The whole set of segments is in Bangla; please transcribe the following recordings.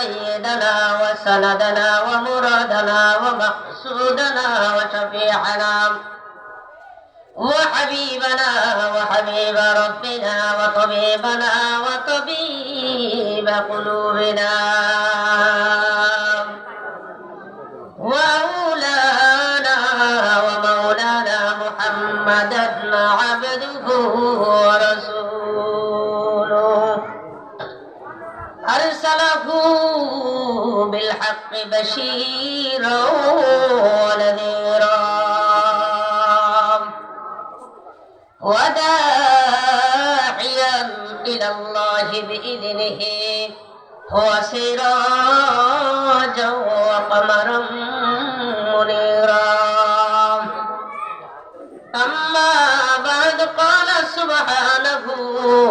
سيدنا وسندنا ومرادنا ومقصودنا وشفيعنا وحبيبنا وحبيب ربنا وطبيبنا وطبيب قلوبنا وأولانا ومولانا محمدا عبده ورسوله أرسله بالحق بشيرا ونذيرا وداعيا إلى الله بإذنه وسراجا وقمرا منيرا أما بعد قال سبحانه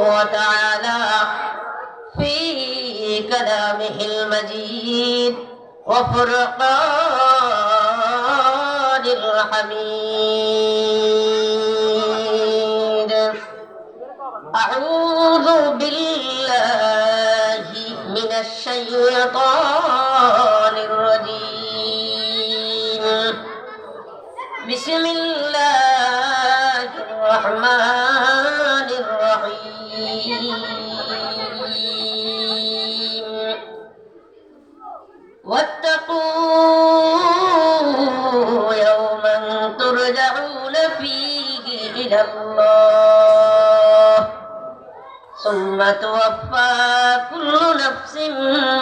وتعالى في كلامه المجيد وفرقان الحميد أعوذ بالله من الشيطان الرجيم بسم الله الرحمن الرحيم واتقوا يوما ترجعون فيه إلى الله ثم توفى كل نفس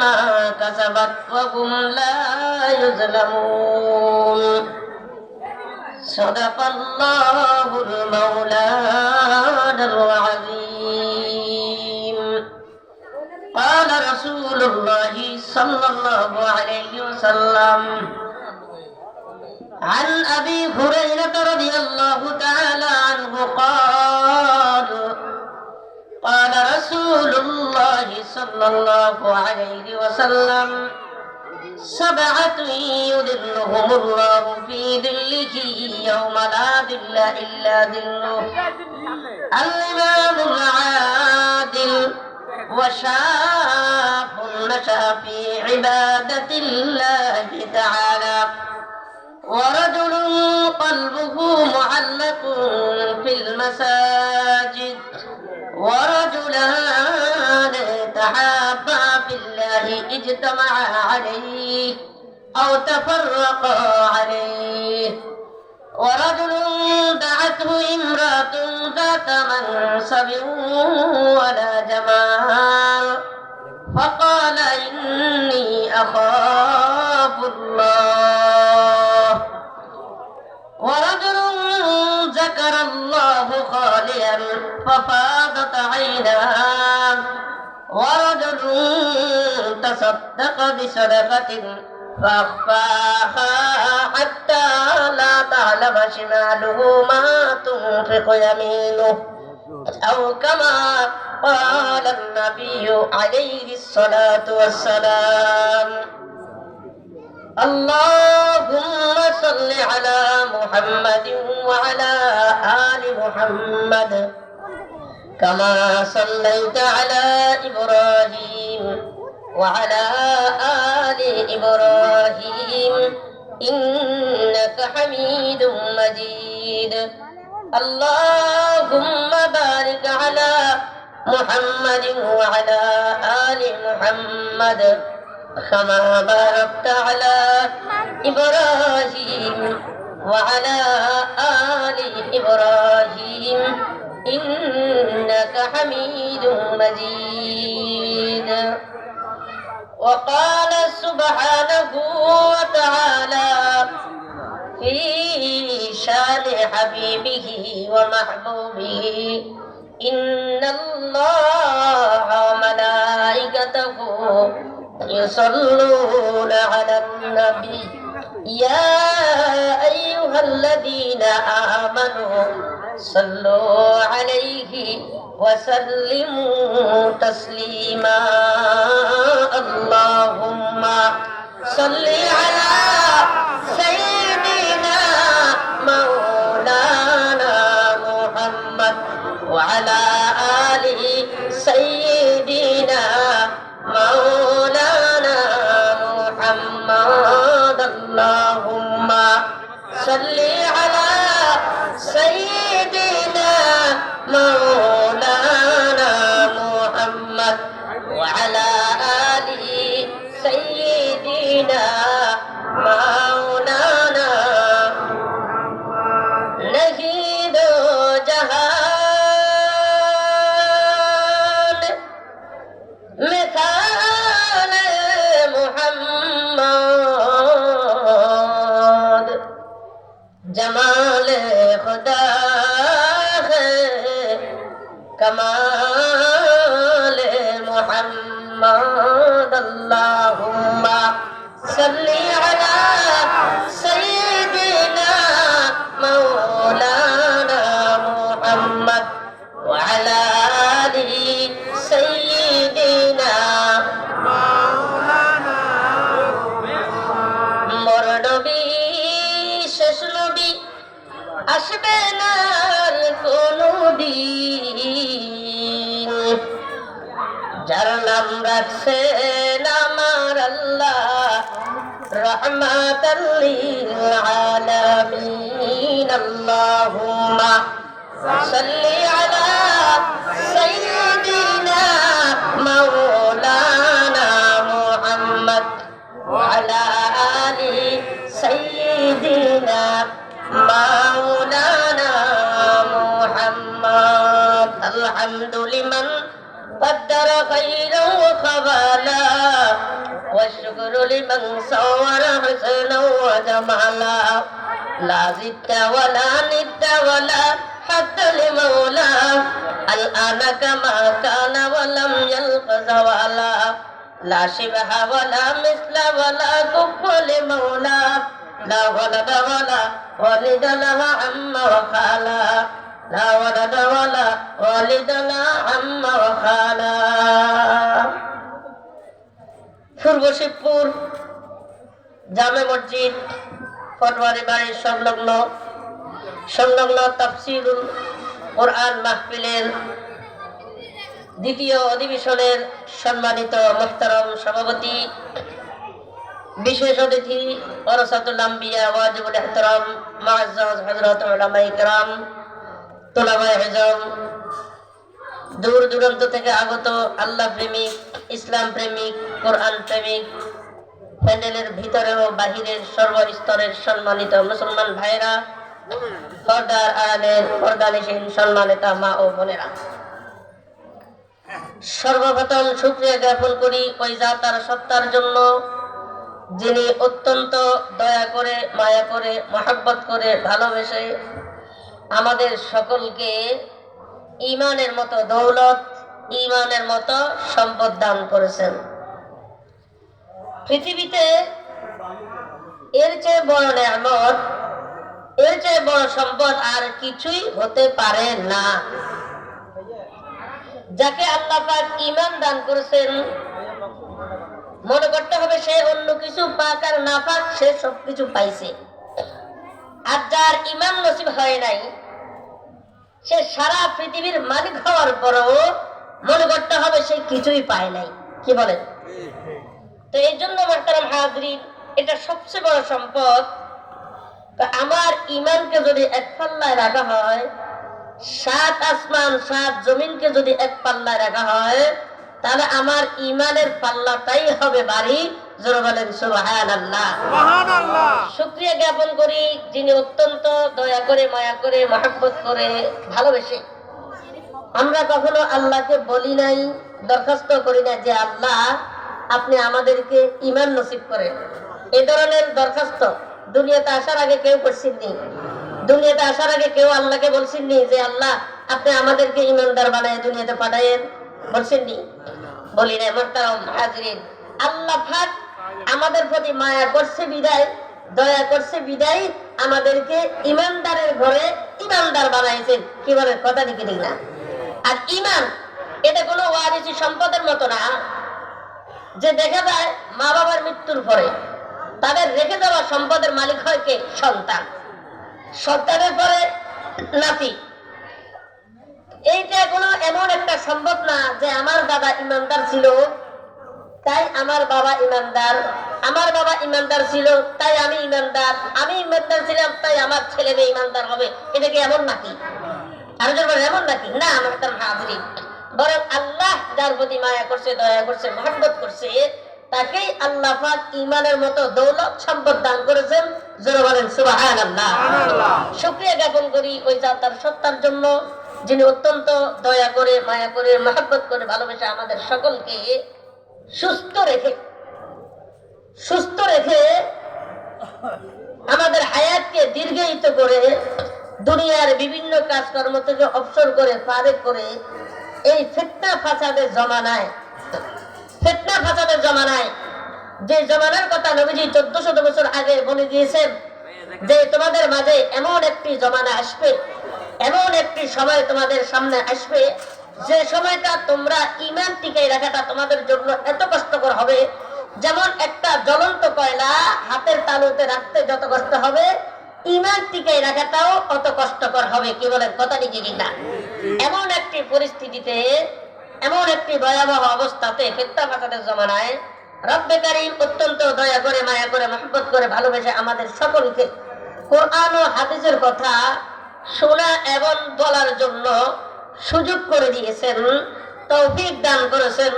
ما كسبت وهم لا يظلمون صدق الله المولانا العظيم قال رسول الله صلى الله عليه وسلم عن أبي هريرة رضي الله تعالى عنه قال رسول الله صلى الله عليه وسلم سبعة يذلهم الله في ظله يوم لا ظل إلا ظله الإمام العادل وشاب نشأ في عبادة الله تعالى ورجل قلبه معلق في المساجد ورجلان تحابا في الله اجتمعا عليه أو تفرقا عليه ورجل دعته امرأة ذات منصب ولا جمال فقال إني أخاف الله ورجل ذكر الله خاليا ففاضت عيناه ورجل تصدق بصدقة فأخفاها حتى لا تعلم شماله ما تنفق يمينه أو كما قال النبي عليه الصلاة والسلام اللهم صل على محمد وعلى آل محمد كما صليت على إبراهيم وعلى آل إبراهيم إنك حميد مجيد اللهم بارك على محمد وعلى آل محمد كما باركت على إبراهيم وعلى آل إبراهيم إنك حميد مجيد وقال سبحانه وتعالى في شان حبيبه ومحبوبه إن الله وملائكته يصلون على النبي يا أيها الذين آمنوا صلوا عليه وسلموا تسليما اللهم صل على سيدنا مولانا محمد وعلى آل سيدنا مولانا محمد وعلى آل سيدنا مولانا नहीं दो जहान मिसाल मोहम्मद जमाल खुदा है कमाल मोहम्मद अल्लाहुम्मा सल्ली अला सय्यिदिना मौलाना मुहम्मद व अला आलि सय्यिदिना मौलाना मोर नबी শেষ নবী আসবে না আর কোনদিন যার নাম রাখছেন আমার আল্লাহ রহমাতাল লিল আলামিন আল্লাহুম্মা সাল্লি আলা সাইয়্যিদিনা মাওলানা মুহাম্মদ ওয়া আলা আলি সাইয়্যিদিনা মাওলানা মুহাম্মদ আলহামদু লিমান قدر خيرا وخبالا والشكر لمن صور حسنا وجمالا لا زدت ولا ند ولا حد لمولا الآن كما كان ولم يلق زوالا لا شبه ولا مثل ولا كفء لمولا لا ولد ولا والد لها عم وخالا لا ولد ولا والد لا عم وخالا পূর্ব শিবপুর জামে মসজিদ ফটোয়ারি বাড়ির সংলগ্ন তাফসীরুল কোরআন মাহফিলের দ্বিতীয় অধিবেশনের সম্মানিত মুহতারাম সভাপতি বিশেষ অতিথি ওয়ারাসাতুল আম্বিয়া ওয়াজিবুল ইহতিরাম মুআজ্জাজ হযরত উলামায়ে কেরাম তোলাবায়ে ইলম দূর দূরান্ত থেকে আগত আল্লাহ প্রেমিক ইসলাম প্রেমিক কোরআন প্রেমিক প্যান্ডেলের ভিতরে ও বাহিরের সর্বস্তরের সম্মানিত মুসলমান ভাইরা পর্দার আড়ালের পর্দানিশীন সম্মানিত মা ও বোনেরা সর্বপ্রথম শুকরিয়া জ্ঞাপন করি ওই জাতার সত্তার জন্য যিনি অত্যন্ত দয়া করে মায়া করে মহব্বত করে ভালোবেসে আমাদের সকলকে ঈমানের মতো দৌলত ঈমানের মতো সম্পদ দান করেছেন। পৃথিবীতে এর চেয়ে বড় নেয়ামত এর চেয়ে বড় সম্পদ আর কিছুই হতে পারে না। যাকে আল্লাহ পাক ঈমান দান করেছেন মনে করতে হবে সে অন্য কিছু পাক আর না পাক সে সবকিছু পাইছে। আর যার ঈমান নসিব হয় নাই সে সারা পৃথিবীর মালিক হওয়ার পরেও মনে করতে হবে সে কিছুই পায় নাই। কি বলেন? তো এই জন্য মুহতারাম হাজরিন, এটা সবচেয়ে বড় সম্পদ। আমার ঈমানকে যদি এক পাল্লায় রাখা হয়, 7 আসমান 7 জমিনকে যদি এক পাল্লায় রাখা হয়, তাহলে আমার ঈমানের পাল্লাটাই হবে ভারী। জোরে বলেন সুবহানাল্লাহ। সুবহানাল্লাহ। শুকরিয়া জ্ঞাপন করি যিনি অত্যন্ত দয়া করে মায়া করে মহব্বত করে ভালোবেসে। আমরা কখনো আল্লাহকে বলি নাই, দরখাস্ত করি না যে আল্লাহ আপনি আমাদেরকে ঈমান নসিব করেন। এই ধরনের দরখাস্ত দুনিয়াতে আসার আগে কেউ করছেননি। দুনিয়াতে আসার আগে কেউ আল্লাহকে বলছেননি যে আল্লাহ আপনি আমাদেরকে ঈমানদার বানায় দুনিয়াতে পাঠায়েন, বলছেননি? বলি না। মুহতারাম হাজরিন, আল্লাহ পাক আমাদের প্রতি মায়া করছে বিদায়, দয়া করছে বিদায় আমাদেরকে ঈমানদারের ঘরে ঈমানদার বানাইছেন। কি বলে? কথা ঠিক না? আর ঈমান এটা কোনো ওয়ারিসি সম্পদের মতো না যে দেখা যায় মা বাবার মৃত্যুর পরে তাদের রেখে যাওয়া সম্পদের মালিক হয় কে? সন্তান। সন্তানের পরে নাতি। এইটা কোনো এমন একটা সম্ভব না যে আমার দাদা ইমানদার ছিল তাই আমার বাবা ইমানদার, আমার বাবা ইমানদার ছিল তাই আমি ইমানদার, আমি ইমানদার ছিলাম তাই আমার ছেলে মেয়ে ইমানদার হবে। এটা কি এমন নাকি? আর এমন নাকি? না। আমার হাজরিন, বরং আল্লাহ যার প্রতি মায়া করছে, দয়া করছে, মহব্বত করছে, তাকেই আল্লাহ পাক ঈমানের মতো দৌলত সম্পদ দান করেছেন। জোরে বলেন সুবহানাল্লাহ। শুকরিয়া জ্ঞাপন করি ওই জাতার সত্তার জন্য, যিনি অত্যন্ত দয়া করে, মায়া করে, মহব্বত করে, ভালোবেসে আমাদের সকলকে সুস্থ রেখে আমাদের হায়াতকে দীর্ঘায়িত করে দুনিয়ার বিভিন্ন কাজকর্ম থেকে অবসর করে, ফারেক করে এই ফিতনা ফাসাদের জমানায় যে জমানার কথা নবীজি 1400 বছর আগে বলে দিয়েছেন যে তোমাদের মাঝে এমন একটি জমানা আসবে, এমন একটি সময় তোমাদের সামনে আসবে, যে সময়টা তোমরা ঈমান টিকাই রাখাটা তোমাদের জন্য এত কষ্টকর হবে, যেমন একটা জ্বলন্ত কয়লা হাতের তালুতে রাখতে যত কষ্ট হবে, ঈমান টিকাই রাখাটাও অত কষ্টকর হবে। কি বলেন, কথা কি না? এমন একটি পরিস্থিতিতে, এমন একটি ভয়াবহ অবস্থাতে, ফিতনা ফাসাদের জমানায় রব্বে কারীম অত্যন্ত দয়া করে, মায়া করে, মহব্বত করে, ভালোবেসে আমাদের সকলকে কোরআন ও হাদিসের কথা শোনা এবং বলার জন্য সুযোগ করে দিয়েছেন, তৌফিক দান করেছেন।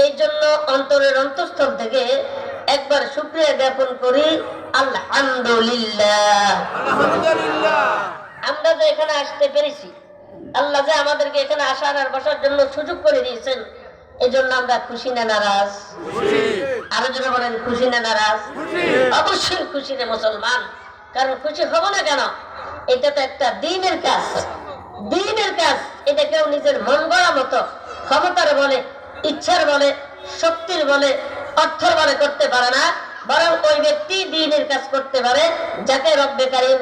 এই জন্য অন্তরের অন্তঃস্থল থেকে একবার শুকরিয়া জ্ঞাপন করি, আলহামদুলিল্লাহ। আমরা যে এখানে আসতে পেরেছি, আল্লাহ যে আমাদেরকে এখানে আসার আর বসার জন্য সুযোগ করে দিয়েছেন, এই জন্য আমরা খুশি না নারাজ? আরো জোরে বলেন, খুশি না নারাজ? অবশ্যই খুশি রে মুসলমান। কারণ খুশি হব না কেন? এটা তো একটা দ্বীনের কাজ। এটা কেউ নিজের মন গড়া মতো ক্ষমতার বলে, ইচ্ছার বলে, শক্তির বলে, অর্থের বলে করতে পারে না, বরং ওই ব্যক্তি দ্বীনের কাজ করতে পারে যাকে রব্বে কারীম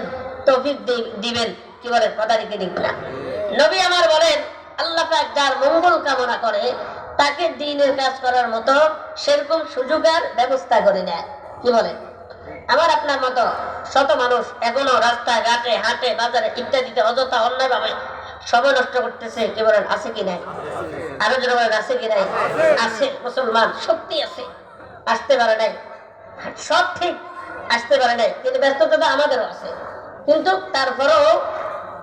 তৌফিক দিবেন। কি বলেন, কথা রেখে দিন না? নবী আমার বলেন, আল্লাহ পাক যার মঙ্গল কামনা করে তাকে দ্বীনের কাজ করার মতো সেরকম সুযোগ আর ব্যবস্থা করে দেয়। কি বলেন? আমার আপনার মতো শত মানুষ এখনো রাস্তায় ঘাটে, হাটে, বাজারে ইত্যাদিতে অযথা অন্যায় ভাবে সময় নষ্ট করতেছে। কি বলেন, আছে কি নাই? আরো জোরে বলেন, আছে কি নাই? আছে। মুসলমান শক্তি আছে, আসতে পারে নাই, সব ঠিক আসতে পারে নাই, কিন্তু ব্যস্ততা আমাদেরও আছে। কিন্তু তারপরেও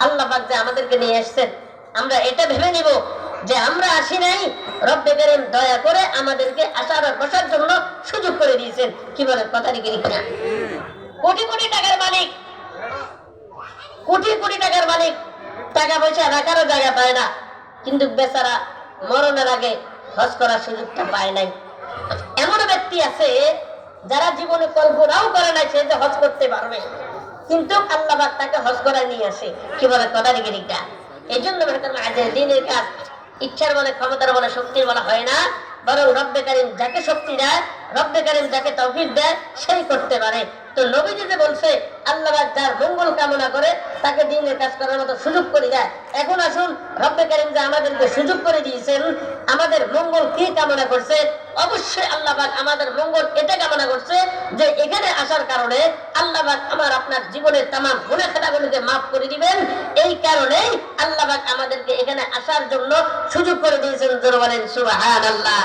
আল্লাহ পাক যে আমাদেরকে নিয়ে এসেছেন, আমরা এটা ভেবে নিব যে আমরা আসি নাই, রব্বে কারীম দয়া করে আমাদেরকে আসার আর বসার জন্য সুযোগ করে দিয়েছেন। কি বলেন, কথা কি না? কোটি কোটি টাকার মালিক, টাকা পয়সা রাখারও জায়গা পায় না, কিন্তু বেচারা মরণের আগে হজ করার সুযোগটা পায় নাই। এমন ব্যক্তি আছে যারা জীবনে কল্পনাও করে নাই সে যে হজ করতে পারবে, কিন্তু আল্লাহ পাক তাকে হজ করায় নিয়ে আসে। কি বলে, কথা দিকে? এই জন্য দ্বীনের কাজ ইচ্ছার বলে, ক্ষমতার বলে, শক্তির বলে হয় না, বরং রব্বে কারীম যাকে শক্তি দেয়, রব্বে কারীম যাকে তৌফিক দেয়, সেই করতে পারে। তো নবীজি যে বলছে আল্লাহ পাক যার মঙ্গল কামনা করে তাকে দ্বীনের কাজ করার মতো সুযোগ করে দেয়। এখন আসুন, রব্বে কারীম যে আমাদেরকে সুযোগ করে দিয়েছেন, আমাদের মঙ্গল কি কামনা করছে? অবশ্যই আল্লাহ পাক আমাদের মঙ্গল এটা কামনা করছে যে এখানে আসার কারণে আল্লাহ পাক আমার আপনার জীবনের তামাম গুনাহ খাতাগুলোকে মাফ করে দিবেন। এই কারণেই আল্লাহ পাক আমাদেরকে এখানে আসার জন্য সুযোগ করে দিয়েছেন। জোরে বলেন সুবহানাল্লাহ।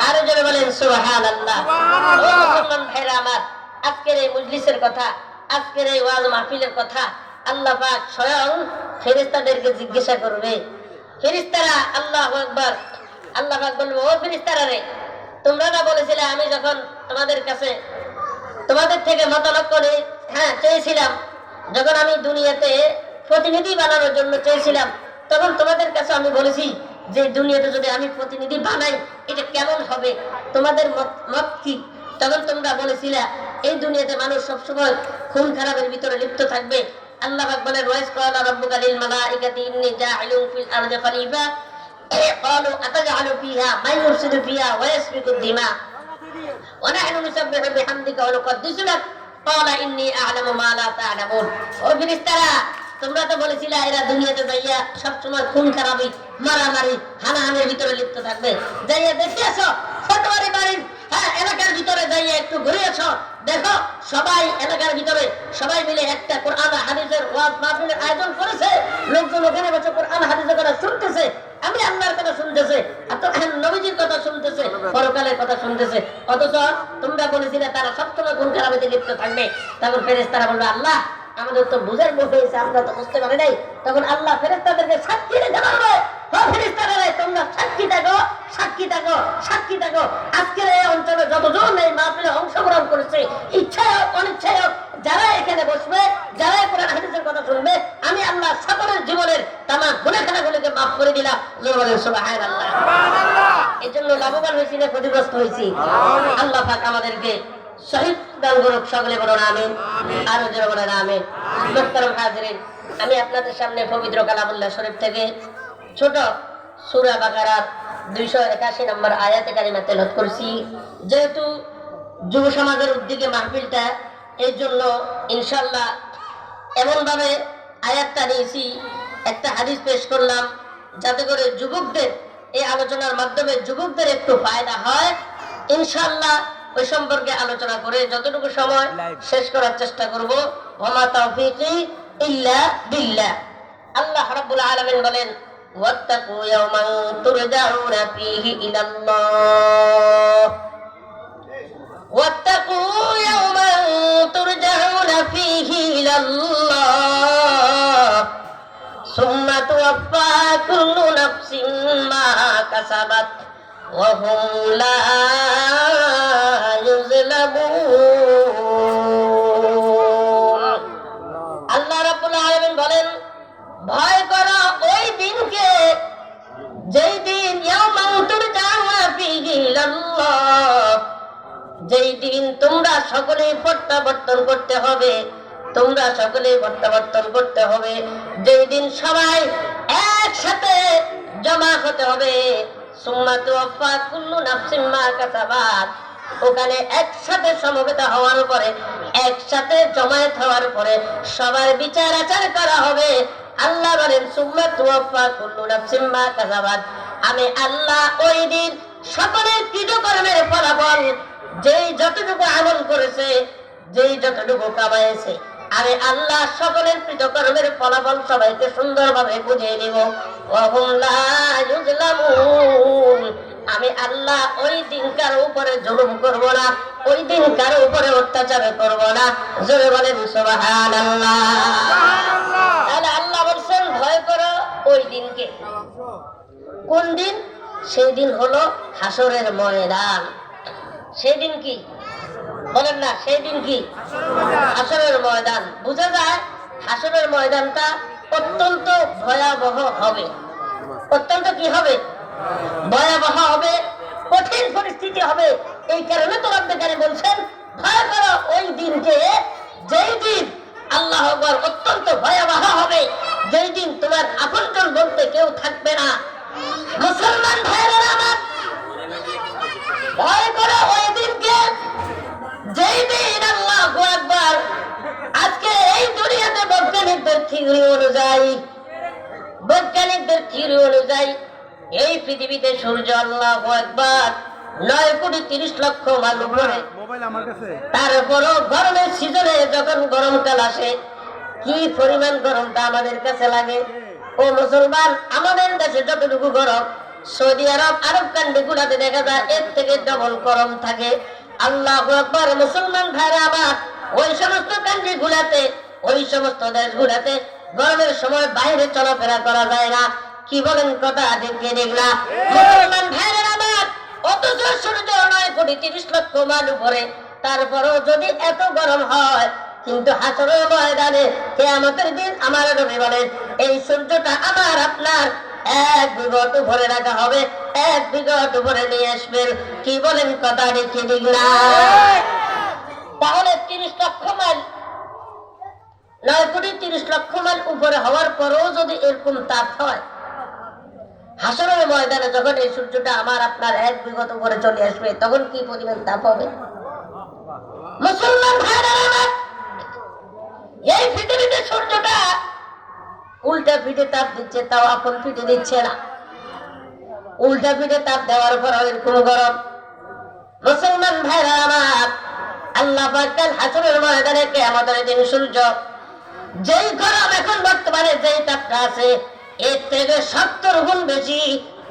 আরো জোরে বলেন সুবহানাল্লাহ। ও মুসলমান ভাইরা আমার, আজকের এই মজলিসের কথা, আজকের এই ওয়াজ মাহফিলের কথা আল্লাহ পাক স্বয়ং ফেরেশতাদেরকে জিজ্ঞাসা করবে। ফেরেশতারা, আল্লাহু আকবার, আল্লাহ পাক বলবে, ও ফেরেশতারা রে, তোমরা না বলেছিলে আমি যখন তোমাদের কাছে তোমাদের থেকে মতামত করে চেয়েছিলাম, যখন আমি দুনিয়াতে প্রতিনিধি বানানোর জন্য চেয়েছিলাম, তখন তোমাদের কাছে আমি বলেছি যে দুনিয়াতে যদি আমি প্রতিনিধি বানাই এটা কেমন হবে, তোমাদের মত কি? তখন তোমরা বলেছিলে এই দুনিয়াতে মানুষ সবসময় খুন খারাপের ভিতরে লিপ্ত থাকবে। আল্লাহ পাক বলেন, ওয়াইস ক্বালা রাব্বুকা লিল মালাইকাতি ইন্নী জাইলুন ফিল আরদি খলিফা ক্বালু আতাজআলু ফিহা মান ইউফসিদু ফিহা ওয়া ইয়াসফিকু দিমা ওয়া নাহনু নুসাব্বিহু বিহামদিকা ওয়া নুকদ্দিসু লাক ক্বালা ইন্নী আ'লামু মা লা তা'লামুন। ও ফেরেশতারা, তোমরা তো বলেছিলে এরা দুনিয়াতে যাইয়া সবসময় খুন খারাপি, মারামারি, হানাহানির ভিতরে লিপ্ত থাকবে। যাইয়া দেখে আসো ফটোয়ারি বাড়ির এলাকার ভিতরে যাইয়া একটু ঘুরে আসো, দেখো সবাই এলাকার ভিতরে সবাই মিলে একটা কোরআন হাদিসের ওয়াজ মাহফিলের আয়োজন করেছে, লোকজন ওখানে বসে কোরআন হাদিসের কথা শুনতেছে, আমি আল্লাহর কথা শুনতেছে, আর তো নবীজির কথা শুনতেছে, পরকালের কথা শুনতেছে। অথচ তোমরা বলেছিলে তারা সবসময় খুন খারাপিতে লিপ্ত থাকবে। তখন ফেরেশতারা বলবে, আল্লাহ আমাদের তো বুঝার ভুল হয়েছে, আমরা তো বুঝতে পারি নাই। তখন আল্লাহ ফেরেশতাদেরকে সাক্ষী রেখে বলবে, ফেরেশতারা তোমরা সাক্ষী থাকো, সাক্ষী থাকো, সাক্ষী থাকো। আজকের এই অঞ্চলে যতজন এই মাহফিলে অংশগ্রহণ করেছে, ইচ্ছায় হোক অনিচ্ছায় হোক, যারা এখানে বসবে, যারা কোরআন হাদিসের কথা শুনবে, আমি আল্লাহ সকলের জীবনের তামাম গুনাহগুলোকে মাফ করে দিলাম। জোরে বলেন সুবহানাল্লাহ। এই জন্য লাভবান হয়েছি না ক্ষতিগ্রস্ত হয়েছি? আল্লাহ পাক আমাদেরকে শহীদ দান করুক, সকলে বলুন আমিন। আরো জোরে বলেন আমিন। মুহতারাম হাজিরিন, আমি আপনাদের সামনে পবিত্র কালামুল্লাহ শরীফ থেকে ছোট সূরা বাকারার 281 নম্বর আয়াতে কারিমা তেলাওয়াত করছি। যেহেতু যুব সমাজের উদ্যোগে মাহফিলটা, এই জন্য ইনশাআল্লাহ এমন ভাবে আয়াতটা নিয়েছি, একটা হাদিস পেশ করলাম, যাতে করে যুবকদের এই আলোচনার মাধ্যমে যুবকদের একটু ফায়দা হয়। ইনশাআল্লাহ ওই সম্পর্কে আলোচনা করে যতটুকু সময় শেষ করার চেষ্টা করব। ওয়া তাওফীকি ইল্লা বিল্লাহ। আল্লাহ রাব্বুল আলামিন বলেন, ওয়াত্তাকু ইয়াওমান তুরজাউনা ফীহি ইলাল্লাহ, ওয়াত্তাকু ইয়াওমান তুরজাউনা ফীহি ইলাল্লাহ, সুম্মা তুওয়াফা কুল্লু নাফসিন মা কাসাবাত ওয়া হুম লা ইউযলামুন। আল্লাহ রাব্বুল আলামিন বলেন, ভয় করো ওই দিনকে, যেই দিন ইয়াওমান তুরজাউনা ফীহি ইলাল্লাহ, যেই দিন তোমরা সকলেই প্রত্যাবর্তন করতে হবে, তোমরা সকলেই প্রত্যাবর্তন করতে হবে, যেই দিন সবাই একসাথে জমা হতে হবে। সুম্মা তুওয়াফা কুল্লু নাফসিন মা কাসাবাত, ওখানে একসাথে সমবেত হওয়ার পরে, একসাথে জমায়েত হওয়ার পরে সবার বিচার আচার করা হবে। আল্লাহ বলেন, সুম্মা তুওয়াফা কুল্লু নাফসিন মা কাসাবাত, আমি আল্লাহ ওই দিন সকলের কৃতকর্মের ফলাফল, যেই যতটুকু আমল করেছে, যেই যতটুকু কামাইছে, আমি আল্লাহ সকলের কৃতকর্মের ফলাফল সবাইকে সুন্দরভাবে বুঝিয়ে দিব। ওয়া হুম লা ইউযলামুন, আমি আল্লাহ ওই দিন কারো উপরে জুলুম করব না, ওই দিন কারো উপরে অত্যাচার করব না। জোরে বলেন সুবহানাল্লাহ। তাহলে আল্লাহ বলছেন ভয় করো ওই দিনকে। কোন দিন? সেই দিন হলো হাসরের ময়দান। সেই দিন কি বলেন না? সেই দিন কি? হাসরের ময়দান। বুঝা যায় হাসরের ময়দানটা অত্যন্ত ভয়াবহ হবে। অত্যন্ত কি হবে? ভয়াবহ হবে, কঠিন পরিস্থিতি হবে। এই কারণে তো রব্বুল বলছেন, ভয় করো ওই দিনকে, যেই দিন আল্লাহ আকবার অত্যন্ত ভয়াবহ হবে, যেই দিন তোমার আপনজন বলতে কেউ থাকবে না। মুসলমান ভাইরা আমার, ভয় করো ওই দিনকে, যেই দিন আল্লাহু আকবার আজকে এই দুনিয়াতে বৈজ্ঞানিকদের থিওরি অনুযায়ী এই পৃথিবীতে সূর্য আল্লাহু আকবার 9,30,00,000 মাইল উপরে। তারপরও গরমের সিজনে যখন গরমকাল আসে, কি পরিমাণ গরমটা আমাদের কাছে লাগে। ও মুসলমান, আমাদের দেশে যতটুকু গরম, সৌদি আরব, আরব কান্ট্রি গুলাতে দেখা যায় এর থেকে ডবল গরম থাকে। আল্লাহু আকবার। মুসলমান ভাইরা আমার, ওই সমস্ত কান্ট্রি গুলাতে, ওই সমস্ত দেশগুলাতে গরমের সময় বাইরে চলাফেরা করা যায় না। কি বলেন কথা? ঠিক না? মুসলমান ভাইরা আমার, অথচ সূর্য 9,30,00,000 মাইল উপরে, তারপরও যদি এত গরম হয়, কিন্তু হাসরের ময়দানে কিয়ামতের দিন আমার নবী বলেন, এই সূর্যটা আমার আপনার 1 বিঘত উপরে রাখা হবে, 1 বিঘত উপরে নিয়ে আসবেন। কি বলেন কথা? ঠিক না? তাহলে 30 লক্ষ মাইল, 9,30,00,000 মাইল উপরে হওয়ার পরেও যদি এরকম তাপ হয়, হাসরের ময়দানে যখন এই সূর্যটা আমার আপনার 1 বিঘত উপরে চলে আসবে, তখন কি পরিমাণ তাপ হবে? মুসলমান ভাইরা আমার, এই পৃথিবীতে সূর্যটা উল্টা পিঠে তাপ দিচ্ছে, তাও আপন পিঠে দিচ্ছে না। উল্টা পিঠে তাপ দেওয়ার পর এরকম গরম। মুসলমান ভাইরা আমার, আল্লাহ পাক কাল হাসরের ময়দানে কিয়ামতের দিন সূর্য যেই গরম এখন বর্তমানে যেই তাপটা আছে, এর থেকে 70 গুণ বেশি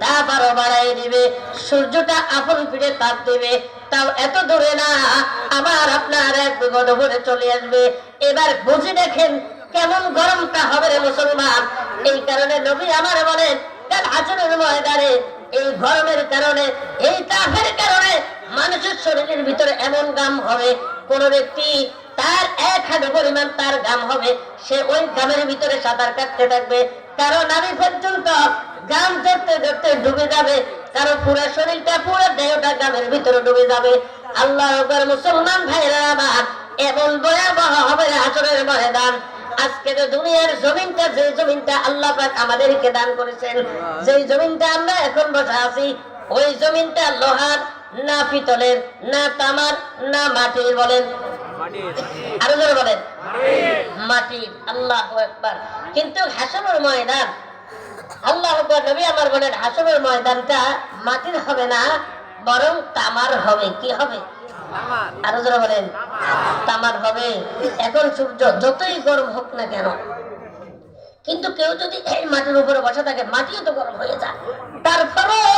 তাপ আরো বাড়াই দিবে। সূর্যটা আপন পিঠে তাপ দিবে, তাও এত দূরে না, আবার আপনার 1 বিঘত উপরে চলে আসবে। এবার বুঝে দেখেন কেমন গরমটা হবে রে মুসলমান। এই কারণে নবী আমার বলেন, বলেন হাসরের ময়দানে এই গরমের কারণে, এই তাপের কারণে মানুষের শরীরের ভিতরে এমন ঘাম হবে, কোন ব্যক্তি তার 1 হাত পরিমাণ তার ঘাম হবে, সে ওই ঘামের ভিতরে সাঁতার কাটতে থাকবে, কারণ আমি পর্যন্ত ঘাম ধরতে ধরতে ডুবে যাবে, কারণ পুরো শরীরটা পুরো দেহটা ঘামের ভিতরে ডুবে যাবে। আল্লাহ আকবার। মুসলমান ভাইরা আমার, এমন ভয়াবহ হবে হাসরের ময়দান। আজকে তো দুনিয়ার জমিনটা, যে জমিনটা আল্লাহ পাক আমাদেরকে দান করেছেন, যেই জমিনটা আমরা এখন বসে আছি, ওই জমিনটা লোহার না পিতলের না তামার না মাটির, বলেন আরো জোরে বলেন মাটির। আল্লাহু আকবার। কিন্তু হাসরের ময়দান, আল্লাহু আকবার, নবী আমার বলেন হাসরের ময়দানটা মাটির হবে না, বরং তামার হবে। কি হবে? আরো জোরে বলেন তামার হবে। এখন সূর্য যতই গরম হোক না কেন, কিন্তু কেউ যদি এই মাটির উপরে বসে থাকে, মাটিও তো গরম হয়ে যায়, তারপরেও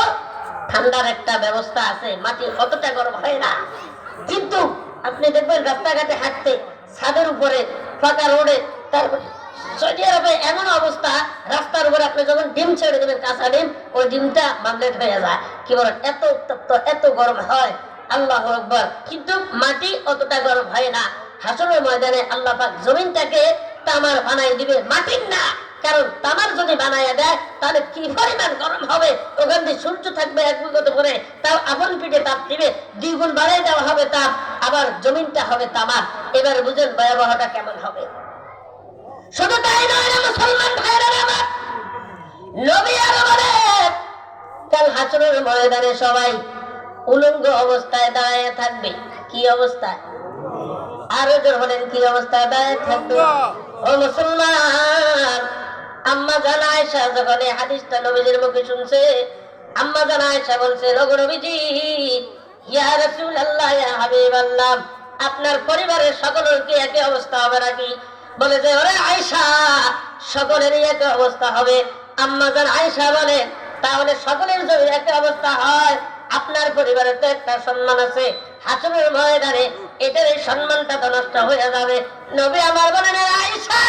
ঠান্ডার একটা ব্যবস্থা আছে, মাটি অতটা গরম হয় না। কিন্তু আপনি দেখবেন রাস্তাঘাটে হাঁটতে, ছাদের উপরে ফাঁকা রোডে, তারপর সৌদি আরবে এমন অবস্থা, রাস্তার উপরে আপনি যখন ডিম ছেড়ে দেবেন, কাঁচা ডিম, ওই ডিমটা মামলেট হয়ে যায়। কি বলেন? এত উত্তপ্ত, এত গরম হয়। আল্লাহু আকবার। কিন্তু মাটি অতটা গরম হয় না। হাসরের ময়দানে আল্লাহ পাক জমিনটাকে তামার বানাই দিবে, মাটির না। কারণ তামার যদি বানাইয়া দেয়, তাহলে কি পরিমাণ গরম হবে। ওখান দিয়ে সূর্য থাকবে 1 বিগত করে, তাও আপন পিঠে তাপ দিবে, 2 গুণ বাড়াই দেওয়া হবে তাপ, আবার জমিনটা হবে তামার। এবার বুঝেন ভয়াবহটা কেমন হবে। শুধু তাই নয় না মুসলমান ভাইরা আমার, নবী আরো বলেন কাল হাসরের ময়দানে সবাই উলঙ্গ অবস্থায় দাঁড়িয়ে থাকবে। কি অবস্থায়? আরো জোর বলেন কি অবস্থায় দাঁড়িয়ে থাকবে? ও মুসলমান, আম্মা জান আয়েশা যখন এই হাদিসটা নবীজির মুখে শুনছে, আম্মা জান আয়েশা বলছে, ওগো নবীজি, ইয়া রাসূলুল্লাহ, ইয়া হাবিবাল্লাহ, আপনার পরিবারের সকলের কি একই অবস্থা হবে নাকি? বলে যে, ওরে আয়েশা, সকলেরই একই অবস্থা হবে। আম্মা জান আয়েশা বলে, তাহলে সকলের যদি একই অবস্থা হয়, আপনার পরিবারের তো একটা সম্মান আছে, হাসরের ময়দানে এটার এই সম্মানটা তো নষ্ট হয়ে যাবে। নবী আমার বলেন, আয়েশা,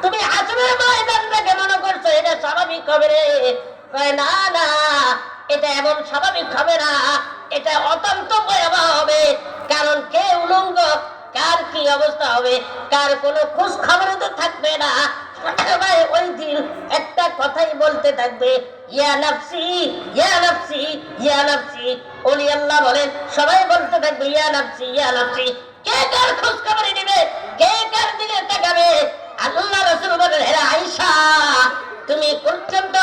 তুমি হাসরের ময়দানটাকে মনে করছো এটা স্বাভাবিক হবে রে? না না, এটা এমন স্বাভাবিক হবে না, এটা অত্যন্ত ভয়াবহ হবে। কারণ কে উলঙ্গ, কার কি অবস্থা হবে, কার কোনো খোঁজ খবর তো থাকবে না। সবাই ওই দিন একটা কথাই বলতে থাকবে, ইয়া নাফসি, ইয়া নাফসি, ইয়া নাফসি। ওলি আল্লাহ বলেন, সবাই বলতে থাকবে, ইয়া নাফসি, ইয়া নাফসি। কে কার খোঁজ খবর দিবে, কে কার দিকে তাকাবে? আল্লাহ রাসূল বলেন, হে আয়েশা, তুমি পর্যন্ত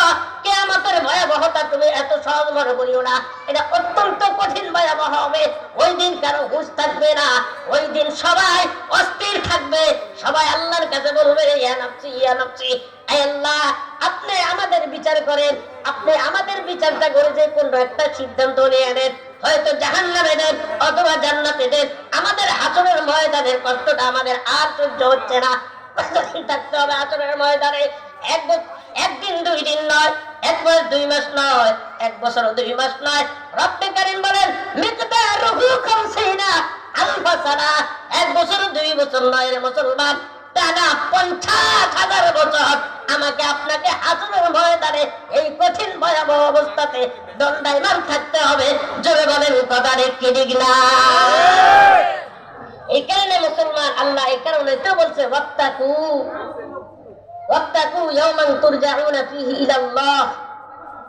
কিয়ামতের ভয়াবহতা তুমি এত সহজ মনে করিও না, এটা অত্যন্ত কঠিন ভয়াবহ হবে। ওই দিন কারো হুঁশ থাকবে না, ওই দিন সবাই অস্থির থাকবে, সবাই আল্লাহর কাছে বলবে, ইয়া নাফসি, ইয়া নাফসি। আয় আল্লাহ, আপনি আমাদের বিচার করেন, আপনি আমাদের বিচারটা করে যে কোন একটা সিদ্ধান্ত নিয়ে নেন, হয়তো জাহান্নামে দেন অথবা জান্নাতে দেন। আমাদের হাসরের ময়দানের কষ্টটা আমাদের আর সহ্য হচ্ছে না, থাকতে হবে হাসরের ময়দানে। একদিন 2 দিন নয়, 1 মাস 2 মাস নয়, 1 বছর 2 মাস নয়। রব্বে কারীম বলেন, মিকদারুহু 50 আলফা সানা। 1 বছর 2 বছর নয় রে মুসলমান, টানা 50,000 বছর আমাকে আপনাকে হাসরের ময়দানে এই কঠিন ভয়াবহ অবস্থাতে দণ্ডায়মান থাকতে হবে। জোরে বলেন কথা ঠিক না? এই কারণে মুসলমান, আল্লাহ এই কারণে তো বলছে, ওয়াত্তাকু ওয়াত্তাকু ইয়াওমান তুরজাউনা ফীহি ইলাল্লাহ।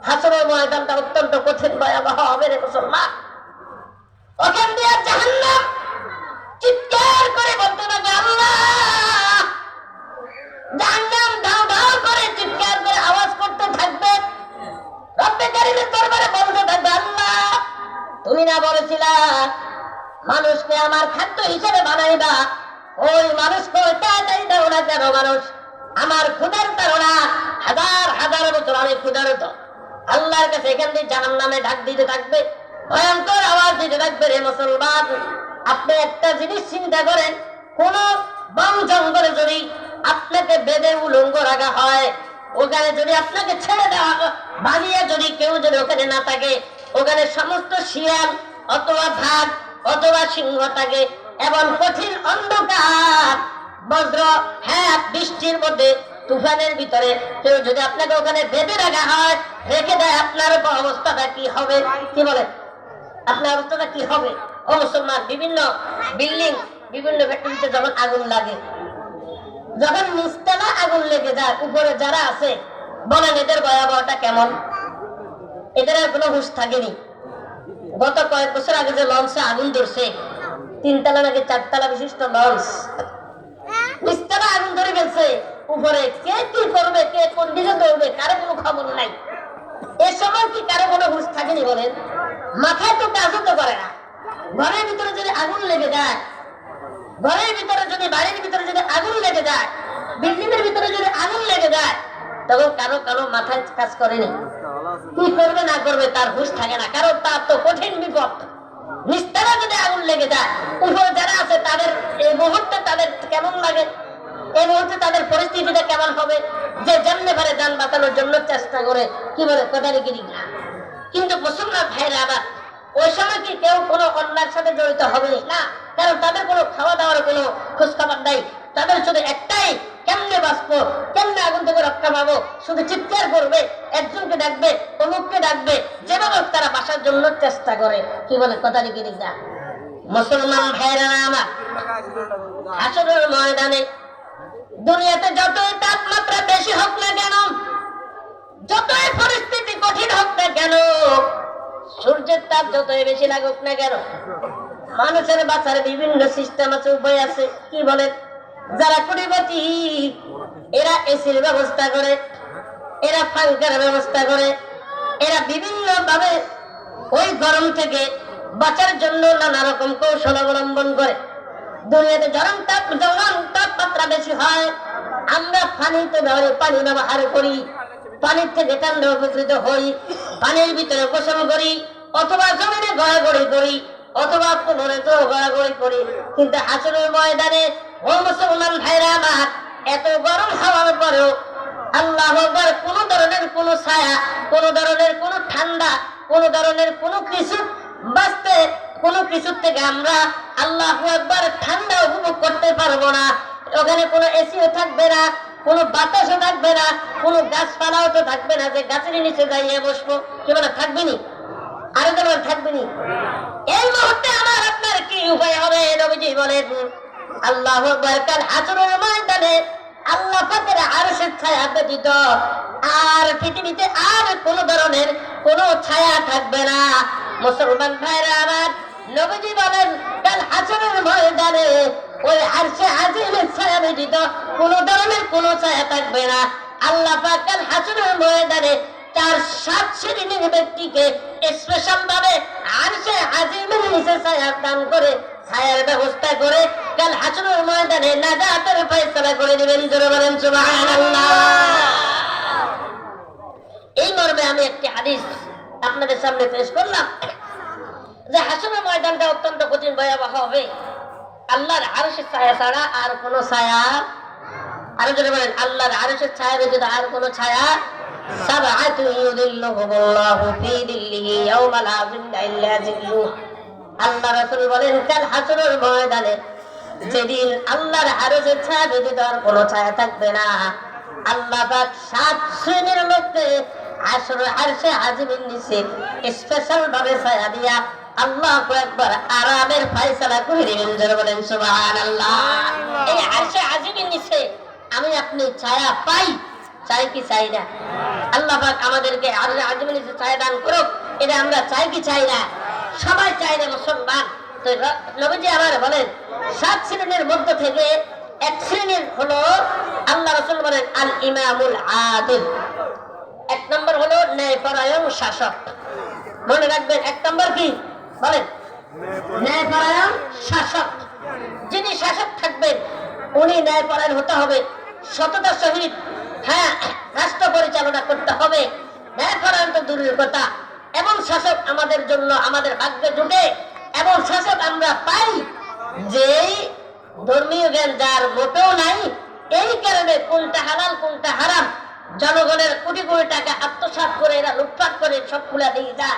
হাসরের ময়দানটা অত্যন্ত কঠিন ভয়াবহ হবে রে মুসলমান। ওখান দিয়ে জাহান্নাম চিৎকার করে বলতে থাকবে, আল্লাহ। জাহান্নাম ধাও ধাও করে চিৎকার করে আওয়াজ করতে থাকবে, রব্বে কারীমের দরবারে বলতে থাকবে, আল্লাহ, তুমি না বলেছিলা মানুষকে আমার খাদ্য হিসেবে বানাইবা, ওই মানুষকে তাড়াতাড়ি দাও না কেন? মানুষ আমার ক্ষুধার তাড়না, হাজার হাজার বছর আমি ক্ষুধারত। আল্লাহর কাছে এখান থেকে জাহান্নামে ডাক দিতে থাকবে, ভয়ঙ্কর আওয়াজ দিতে থাকবে। রে মুসলমান, আপনি একটা জিনিস চিন্তা করেন, কোন বন জঙ্গলে যদি আপনাকে বেঁধে উলঙ্গ রাখা হয়, ওখানে যদি আপনাকে ছেড়ে দেওয়া বানিয়ে যদি কেউ যদি ওখানে না থাকে, ওখানে সমস্ত শিয়াল অথবা ভাগ অথবা সিংহ থাকে, এবং কঠিন অন্ধকার, বজ্র, হ্যাঁ, বৃষ্টির মধ্যে তুফানের ভিতরে কেউ যদি আপনাকে ওখানে বেঁধে রাখা হয়, রেখে দেয়, আপনার অবস্থাটা কি হবে? কি বলে আপনার অবস্থাটা কি হবে? ও মুসলমান, বিভিন্ন বিল্ডিং, বিভিন্ন ফ্যাক্টরিতে যখন আগুন লাগে, যখন নিচতলা আগুন লেগে যায়, উপরে যারা আছে বলেন এদের ভয়াবহটা কেমন? এদের আর কোনো হুঁশ থাকেনি। গত কয়েক বছর আগে যে লঞ্চে আগুন ধরছে, 3 তলা নাকি 4 তলা বিশিষ্ট লঞ্চ, নিচতলা আগুন ধরে ফেলছে, উপরে কে কি করবে, কে কোন দিকে দৌড়বে, কারো কোনো খবর নাই। এ সময় কি কারো কোনো হুঁশ থাকেনি বলেন? মাথায় তো কাজও তো করে না। ঘরের ভিতরে যদি আগুন লেগে যায়, ঘরের ভিতরে যদি, বাড়ির ভিতরে যদি আগুন লেগে যায়, বিল্ডিং এর ভিতরে যদি আগুন লেগে যায়, তখন কারো কারো মাথায় কাজ করেনি। কি করবে না করবে তার হুঁশ থাকে না, কারণ তার তো কঠিন বিপদ। নিস্তারা যদি আগুন লেগে যায়, উপরে যারা আছে তাদের এই মুহূর্তে তাদের কেমন লাগে, এই মুহূর্তে তাদের পরিস্থিতিটা কেমন হবে? যে যেমনি পারে যান বাঁচানোর জন্য চেষ্টা করে, কি বলে কোদালিগিরি না। কিন্তু মুসলমান ভাইরা আবার ওই সময় কি কেউ কোনো অন্যায়ের সাথে জড়িত হবে না, কারণ তাদের কোনো খাওয়া দাওয়ার কোনো খোঁজ খবর নাই। তাদের শুধু একটাই, কেমনে বাঁচবো, কেমনে আগুন থেকে রক্ষা পাবো, শুধু চিৎকার করবে, একজনকে ডাকবে, অমুককে ডাকবে, যেভাবে তারা বাঁচার জন্য চেষ্টা করে। কি বলে কোদালিগিরি না। মুসলমান ভাইরা আমার, হাসরের ময়দানে দুনিয়াতে যতই তাপমাত্রা বেশি হোক না কেন, যতই পরিস্থিতি কঠিন হোক না কেন, সূর্যের তাপ যতই বেশি লাগুক না কেন, মানুষের বাঁচার বিভিন্ন সিস্টেম আছে, উপায় আছে। কি বলে, যারা কোটিপতি এরা এসির ব্যবস্থা করে, এরা পাঙ্খার ব্যবস্থা করে, এরা বিভিন্ন ভাবে ওই গরম থেকে বাঁচার জন্য নানা রকম কৌশল অবলম্বন করে। দুনিয়াতে যখন তাপমাত্রা বেশি হয়, আমরা পানিতে পানি ব্যবহার করি, পানির থেকে ঠান্ডা উপকৃত হই, পানির ভিতরে গোসল করি, অথবা জমিনে গড়াগড়ি করি, অথবা পুনরে তো গড়াগড়ি করি। কিন্তু হাসরের ময়দানে ও মুসলমান ভাইরা আমার, এত গরম হওয়ার পরেও আল্লাহ আকবার, কোন ধরনের কোন ছায়া, কোন ধরনের কোন ঠান্ডা, কোন ধরনের কোন কিছু বাঁচতে, কোন কিছুর থেকে আমরা আল্লাহ আকবার ঠান্ডা উপভোগ করতে পারবো না। ওখানে কোনো এসিও থাকবে না, কোনো বাতাসও থাকবে না, কোনো গাছপালাও তো থাকবে না যে গাছের নিচে যাইয়ে বসবো। কি বলে, থাকবে নি? আরো তোমার থাকবে নি? এই মুহূর্তে আমার আপনার কি উপায় হবে? নবীজি বলেন, আল্লাহ আকবার, কাল হাসরের ময়দানে আল্লাহ পাকের আরশের ছায়া ব্যতীত আর পৃথিবীতে আর কোন ধরনের কোন ছায়া থাকবে না। মুসলমান ভাইরা আমার, নবীজি বলেন, কাল হাসরের ময়দানে ওই আরশে আজিমের ছায়া ব্যতীত কোন ধরনের কোন ছায়া থাকবে না। আল্লাহ পাক কাল হাসরের ময়দানে 4-7 শ্রেণীর ব্যক্তিকে স্পেশাল ভাবে আরশে আজিমের নিচে ছায়া দান করে, ছায়ার ব্যবস্থা করে কাল হাসরের ময়দানে নাজাতের ফয়সালা করে দিবেন। জোরে বলেন সুবহানাল্লাহ। এই মর্মে আমি একটি হাদিস আপনাদের সামনে পেশ করলাম যে হাসরের ময়দানটা অত্যন্ত কঠিন, ভয়াবহ হবে। আল্লাহর আরশের ছায়া ছাড়া আর কোন ছায়া, আরো জোরে বলেন, আল্লাহর আরশের ছায়া ব্যতীত আর কোন ছায়া। সাবআতু ইউযিল্লুহুমুল্লাহু ফী যিল্লিহি ইয়াওমা লা যিল্লা ইল্লা যিল্লুহু। আল্লাহ রাসূল বলেন, কাল হাসরের ময়দানে যেদিন আল্লাহর আরশের ছায়া ব্যতীত আর কোন ছায়া থাকবে না, আল্লাহ পাক 7 শ্রেণীর লোককে আরশে আজিমের নিচে স্পেশাল ভাবে ছায়া দিয়া আল্লাহু আকবার আরামের ফয়সালা করে দিবেন। যারা বলেন সুবহানাল্লাহ। এই আরশে আজিমের নিচে আমি আপনি ছায়া পাই, চাই কি চাই না? আল্লাহ পাক আমাদেরকে আরশে আজিমের নিচে ছায়া দান করুক, এটা আমরা চাই কি চাই না? সবাই চাই না মুসলমান। তো নবীজি আবার বলেন, 7 শ্রেণীর মধ্য থেকে এক শ্রেণীর হলো, আল্লাহ রাসূল বলেন, আল ইমামুল আদিল। 1 নম্বর হলো ন্যায়পরায়ণ শাসক। মনে রাখবেন, 1 নম্বর কি বলেন? ন্যায়পরায়ণ শাসক। যিনি শাসক থাকবেন উনি ন্যায়পরায়ণ হতে হবে, সততার সহিত রাষ্ট্র পরিচালনা করতে হবে। ন্যায়পরায়ণ তো দূরের কথা, এমন শাসক আমাদের জন্য আমাদের ভাগ্যে জুটে, এমন শাসক আমরা পাই যেই ধর্মীয় জ্ঞান যার মোটেও নাই। এই কারণে কোনটা হালাল কোনটা হারাম জনগণের কোটি কোটি টাকা আত্মসাৎ করে এরা লুটপাট করে সব খুলে দিয়ে যায়।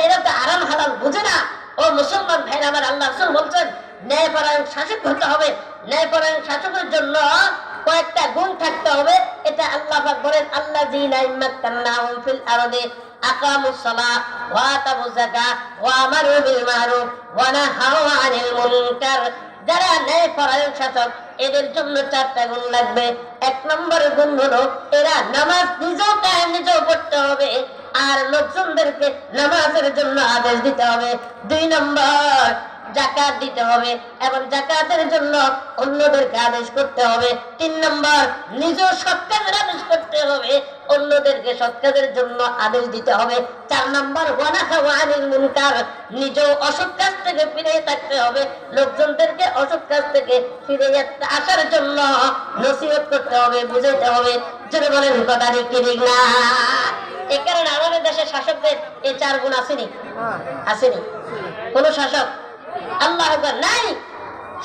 এরা তো আরাম হালাল বুঝে না। ও মুসলমান ভাইরা আমার, আল্লাহ রাসূল বলছেন ন্যায়পরায়ণ শাসক হতে হবে। ন্যায়পরায়ণ শাসকের জন্য কয়েকটা গুণ থাকতে হবে। এটা আল্লাহ পাক বলেন আল্লাযীনা ইম্মাক্কান্নাহুম ফিল আরদি আকামুস সালাহ ওয়া আতাবুজ যাকাহ ওয়া আমারু বিল মারুফ ওয়া নাহাউ আনিল মুনকার। যারা ন্যায় পরায়ণ শাসক, এদের জন্য 4টা গুণ লাগবে। 1 নম্বর গুণ হলো এরা নামাজ নিজেও কায়েম নিজেও পড়তে হবে, আর লোকজনদেরকে নামাজের জন্য আদেশ দিতে হবে। 2 নম্বর যাকাত দিতে হবে এবং যাকাতের জন্য অন্যদেরকে আদেশ করতে হবে। 3 নম্বর নিজেও সৎ কাজের আদেশ করতে হবে, অন্যদেরকে সৎ কাজের জন্য আদেশ দিতে হবে। 4 নম্বর ওয়ানাহা আনিল মুনকার, নিজেও অসৎ কাজ থেকে ফিরে থাকতে হবে, লোকজনদেরকে অসৎ কাজ থেকে ফিরে আসার জন্য নসিহত করতে হবে, বুঝাইতে হবে। যদি বলেন কথা ঠিক না? এই কারণে আমাদের দেশের শাসকদের এই 4 গুণ আসেনি, আসেনি। কোন শাসক আল্লাহ নাই,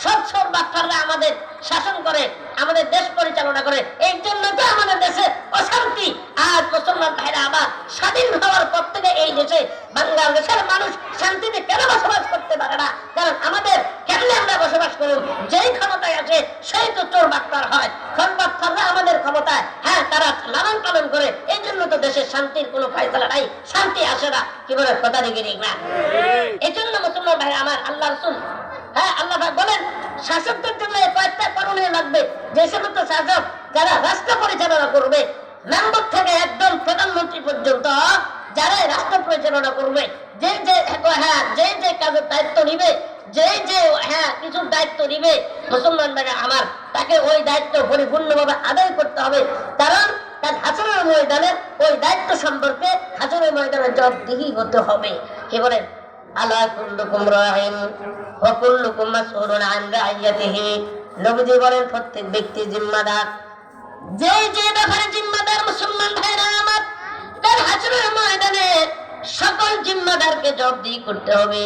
সচ্ছল বাটপাররা আমাদের শাসন করে, আমাদের দেশ পরিচালনা করে। এই জন্য তো আমাদের দেশে অশান্তি। আজ মুসলমান ভাইরা আবার স্বাধীন হওয়ার পর থেকে এই দেশে বাংলাদেশের মানুষ শান্তিতে কেন বসবাস করতে পারে না? কারণ আমাদের কেমনে আমরা বসবাস করব? যেই ক্ষমতায় আছে সেই তো চোর বাটপার হয়। বাটপাররা আমাদের ক্ষমতায়, হ্যাঁ, তারা লালন পালন করে। এই জন্য তো দেশের শান্তির কোনো ফায়সালা নাই, শান্তি আসে না। কি বলে কথা দেখি না? এই জন্য মুসলমান ভাই আমার, আল্লাহ রাসূল, হ্যাঁ, আল্লাহ বলেন শাসকদের জন্য কয়েকটা করণীয় লাগবে। যে সমস্ত শাসক যারা রাষ্ট্র পরিচালনা করবে, মেম্বার থেকে একদম প্রধানমন্ত্রী পর্যন্ত যারা রাষ্ট্র পরিচালনা করবে, যে যে কাজের দায়িত্ব নিবে, যে কিছু দায়িত্ব নিবে, মুসলমান ভাই আমার, তাকে ওই দায়িত্ব পরিপূর্ণভাবে আদায় করতে হবে। কারণ তার হাসরের ময়দানে ওই দায়িত্ব সম্পর্কে হাসরের ময়দানে জবাবদিহি হতে হবে। কি বলেন? আলা কুল্লুকুম রাঈন ওয়া কুল্লুকুম মাসউলুন আন রাইয়াতিহি। নবীজি বলেন প্রত্যেক ব্যক্তি জিম্মাদার। যে ব্যাপারে জিম্মাদার মুসলমান ভাইরা আমার, তার হাসরের ময়দানে সকল জিম্মাদারকে জবাবদিহি করতে হবে।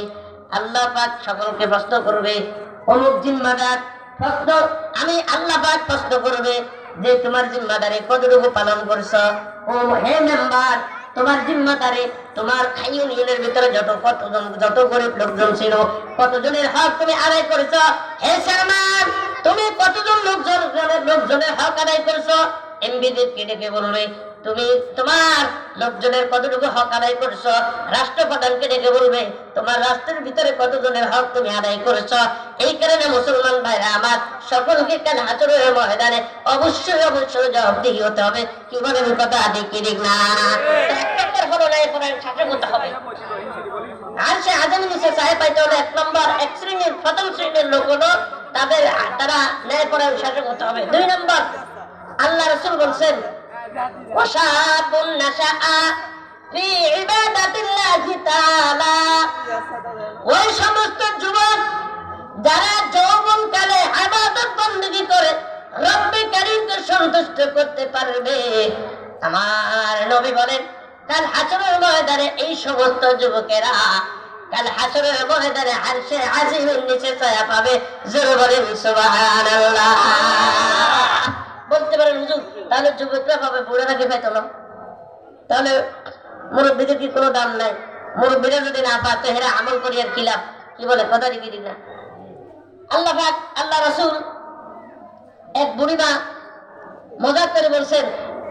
আল্লাহ পাক সকলকে প্রশ্ন করবে, অমুক জিম্মাদার প্রশ্ন, আমি আল্লাহ পাক প্রশ্ন করবে যে তোমার জিম্মাদারে কতটুকু পালন করছো। ও হে মেম্বার, তোমার জিম্মাদারে তোমার ইউনিয়নের ভিতরে যত গরিব লোকজন ছিল, কতজনের হক তুমি আদায় করেছো। হে চেয়ারম্যান, তুমি কতজন লোকজনের হক আদায় করেছো। এমবিদেরকে ডেকে বলবে তুমি তোমার লোকজনের কতটুকু হক আদায় করছো। রাষ্ট্রপ্রধানকে ডেকে বলবে তোমার রাষ্ট্রের ভিতরে কতজনের হক তুমি আদায় করেছো। এই কারণে মুসলমান ভাইরা আমার, সকলকে কাল হাসরের ময়দানে অবশ্যই জবাবদিহি হতে হবে। কি বলেন কথা ঠিক না? একটা হলো না, এরপরে শাসক হতে হবে। আর সে আজামি নিচে সাহেব পাইতে হলে 1 নম্বর 1 শ্রেণীর প্রথম শ্রেণীর লোক হলো তারা ন্যায় পরায়ণ শাসক হতে হবে। 2 নম্বর আল্লাহ রাসূল বলছেন ওয়াশাবুন নাশাআ ফি ইবাদাতিল্লাহি তাআলা, ওই সমস্ত যুবক যারা যৌবনকালে ইবাদত বندگی করে রব্বে কারীমকে সন্তুষ্ট করতে পারবে। আমার নবী বলেন কাল হাসরের ময়দানে এই সমস্ত যুবকেরা কাল হাসরের ময়দানে আরশে আজিমের নিচে ছায়া পাবে। জোরে বলেন সুবহানাল্লাহ। বলতে পারেন হুজুর, তাহলে যুবকরা পাবে, বুড়ারা কি পাইতো না? তাহলে মুরব্বীদের কি কোনো দাম নাই? মুরব্বীরা যদি না পায় তো হেরা আমল করি আর কি লাভ? কি বলে কথা ঠিক না? আল্লাহ পাক, আল্লাহ রাসূল এক বুড়িমা মজাক করে বলছেন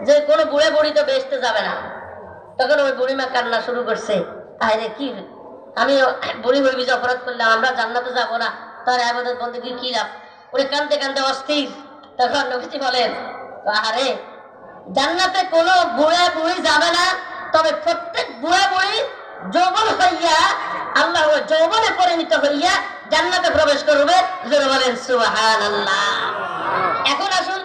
যে কোন বুড়ে বুড়ি তো বেহেশতে যাবে না। তখন ওই বুড়িমা কান্না শুরু করছে, আরে কি আমি বুড়ি বুড়ি যে অপরাধ করলাম, আমরা জান্নাতে যাবো না, তার ইবাদত বন্দেগী কি লাভ? ওরে কাঁদতে কাঁদতে অস্থির। তখন নবীজি বলেন আরে জান্নাতে কোনো বুড়া বুড়ি যাবে না, তবে প্রত্যেক বুড়া বুড়ি যৌবন হইয়া আল্লাহ যৌবনে পরিণত হইয়া জান্নাতে প্রবেশ করবে। জোরে বলেন সুবহানাল্লাহ। এখন আসুন,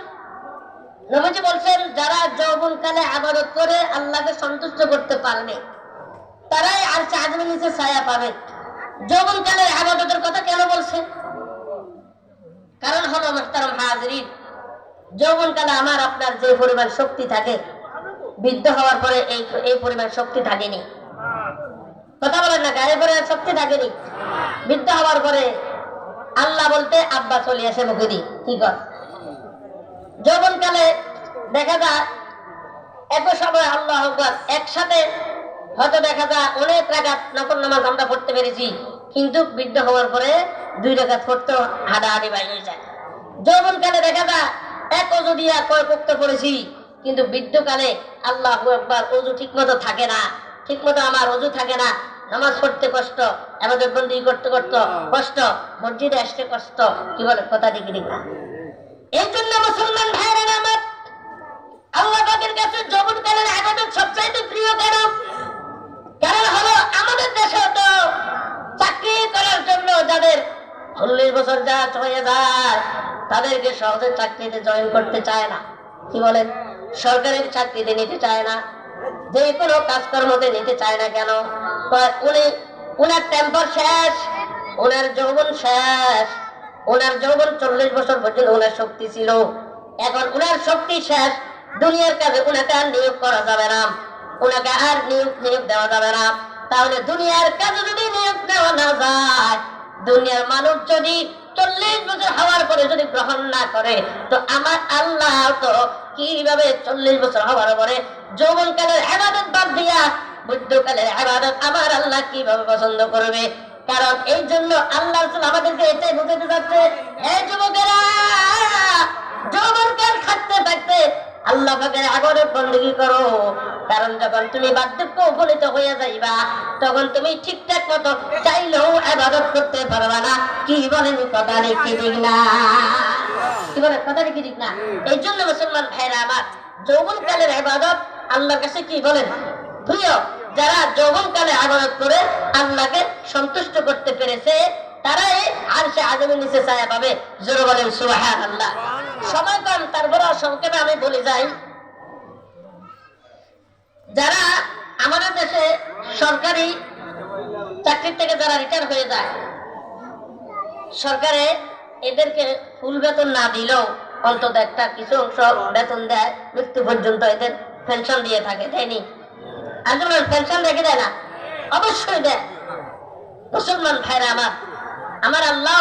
নবীজি বলছেন যারা যৌবনকালে ইবাদত করে আল্লাহকে সন্তুষ্ট করতে পারবে তারাই আরশে আজিমের নিচে ছায়া পাবে। যৌবনকালে ইবাদতের কথা কেন বলছে? কারণ হলো মুহতারাম হাজিরিন, যৌবনকালে আমার আপনার যে পরিমাণ শক্তি থাকে, বৃদ্ধ হওয়ার পরে এই পরিমাণ শক্তি থাকেনি। কথা বলেন না, গায়ে পরে শক্তি থাকেনি। বৃদ্ধ হওয়ার পরে আল্লাহ বলতে আব্বা চলে আসে মুখে দি কি কর। যৌবনকালে দেখা যায় এত সময় আল্লাহ আকবার একসাথে হয়তো দেখা যায় অনেক রাকাত নফল নামাজ আমরা পড়তে পেরেছি, কিন্তু বৃদ্ধ হওয়ার পরে 2 রাকাত পড়তে হাঁটাহাঁটি বাইর হয়ে যায়। যৌবনকালে দেখা যায় এক অজু দিয়া কয় ওয়াক্ত পড়েছি, কিন্তু বৃদ্ধকালে আল্লাহু আকবার অজু ঠিক মতো থাকে না, ঠিক মতো আমার অজু থাকে না, নামাজ পড়তে কষ্ট, ইবাদত বন্দেগী করতে করতে কষ্ট, মসজিদে আসতে কষ্ট। কি বলে কথা ঠিক না? এই জন্য মুসলমান ভাইরা আমার, আল্লাহ পাকের কাছে যৌবনকালের ইবাদত সবচাইতে প্রিয়। কেন? কারণ হলো আমাদের দেশে তো চাকরি করার জন্য যাদের 40 বছর যা হয়ে যায় তাদেরকে সহজে চাকরিতে জয়েন করতে চায় না। কি বলেন? সরকারি চাকরিতে নিতে চায় না, যে কোনো কাজকর্মতে নিতে চায় না। কেন? উনার টেম্পার শেষ, ওনার যৌবন শেষ, ওনার যৌবন 40 বছর পর্যন্ত ওনার শক্তি ছিল, এখন ওনার শক্তি শেষ, দুনিয়ার কাজে ওনাকে আর নিয়োগ করা যাবে না, ওনাকে আর নিয়োগ দেওয়া যাবে না। তাহলে দুনিয়ার কাজে যদি নিয়োগ দেওয়া না যায়, দুনিয়ার মানুষ যদি 40 বছর হওয়ার পরে যদি গ্রহণ না করে, তো আমার আল্লাহ তো কিভাবে 40 বছর হওয়ার পরে যৌবনকালের ইবাদত বাদ দিয়া বৃদ্ধকালের ইবাদত আমার আল্লাহ কিভাবে পছন্দ করবে? কারণ এই জন্য আল্লাহ আমাদেরকে এটাই বুঝাতে চাচ্ছে, এই যুবকেরা যৌবনকাল থাকতে থাকতে আল্লাহ পাকের ইবাদত বন্দেগী করো। কারণ যখন তুমি বার্ধক্য উপনীত হয়ে যাইবা, তখন তুমি ঠিকঠাক মতো চাইলেও ইবাদত করতে পারবা না। কি বলেন? কথা কি ঠিক না? কি বলেন? কথা কি ঠিক না? এই জন্য মুসলমান ভাইরা আমার, যৌবনকালের ইবাদত আল্লাহর কাছে কি বলেন? প্রিয়। যারা যৌবনকালে ইবাদত করে আল্লাহকে সন্তুষ্ট করতে পেরেছে, তারাই আরশে আযমের নিচে ছায়া পাবে। জোরে বলেন সুবহানাল্লাহ। সময় কম, তারপরে সংক্ষেপে আমি বলে যাই, যারা আমাদের দেশে সরকারি চাকরি থেকে যারা রিটায়ার হয়ে যায়, সরকারে এদেরকে ফুল বেতন না দিলেও অন্তত একটা কিছু অংশ বেতন দেয়, মৃত্যু পর্যন্ত এদের পেনশন দিয়ে থাকে। দেয়নি? আজীবন পেনশন রেখে দেয় না? অবশ্যই দেয়। মুসলমান ভাইরা আমার, আমার আল্লাহ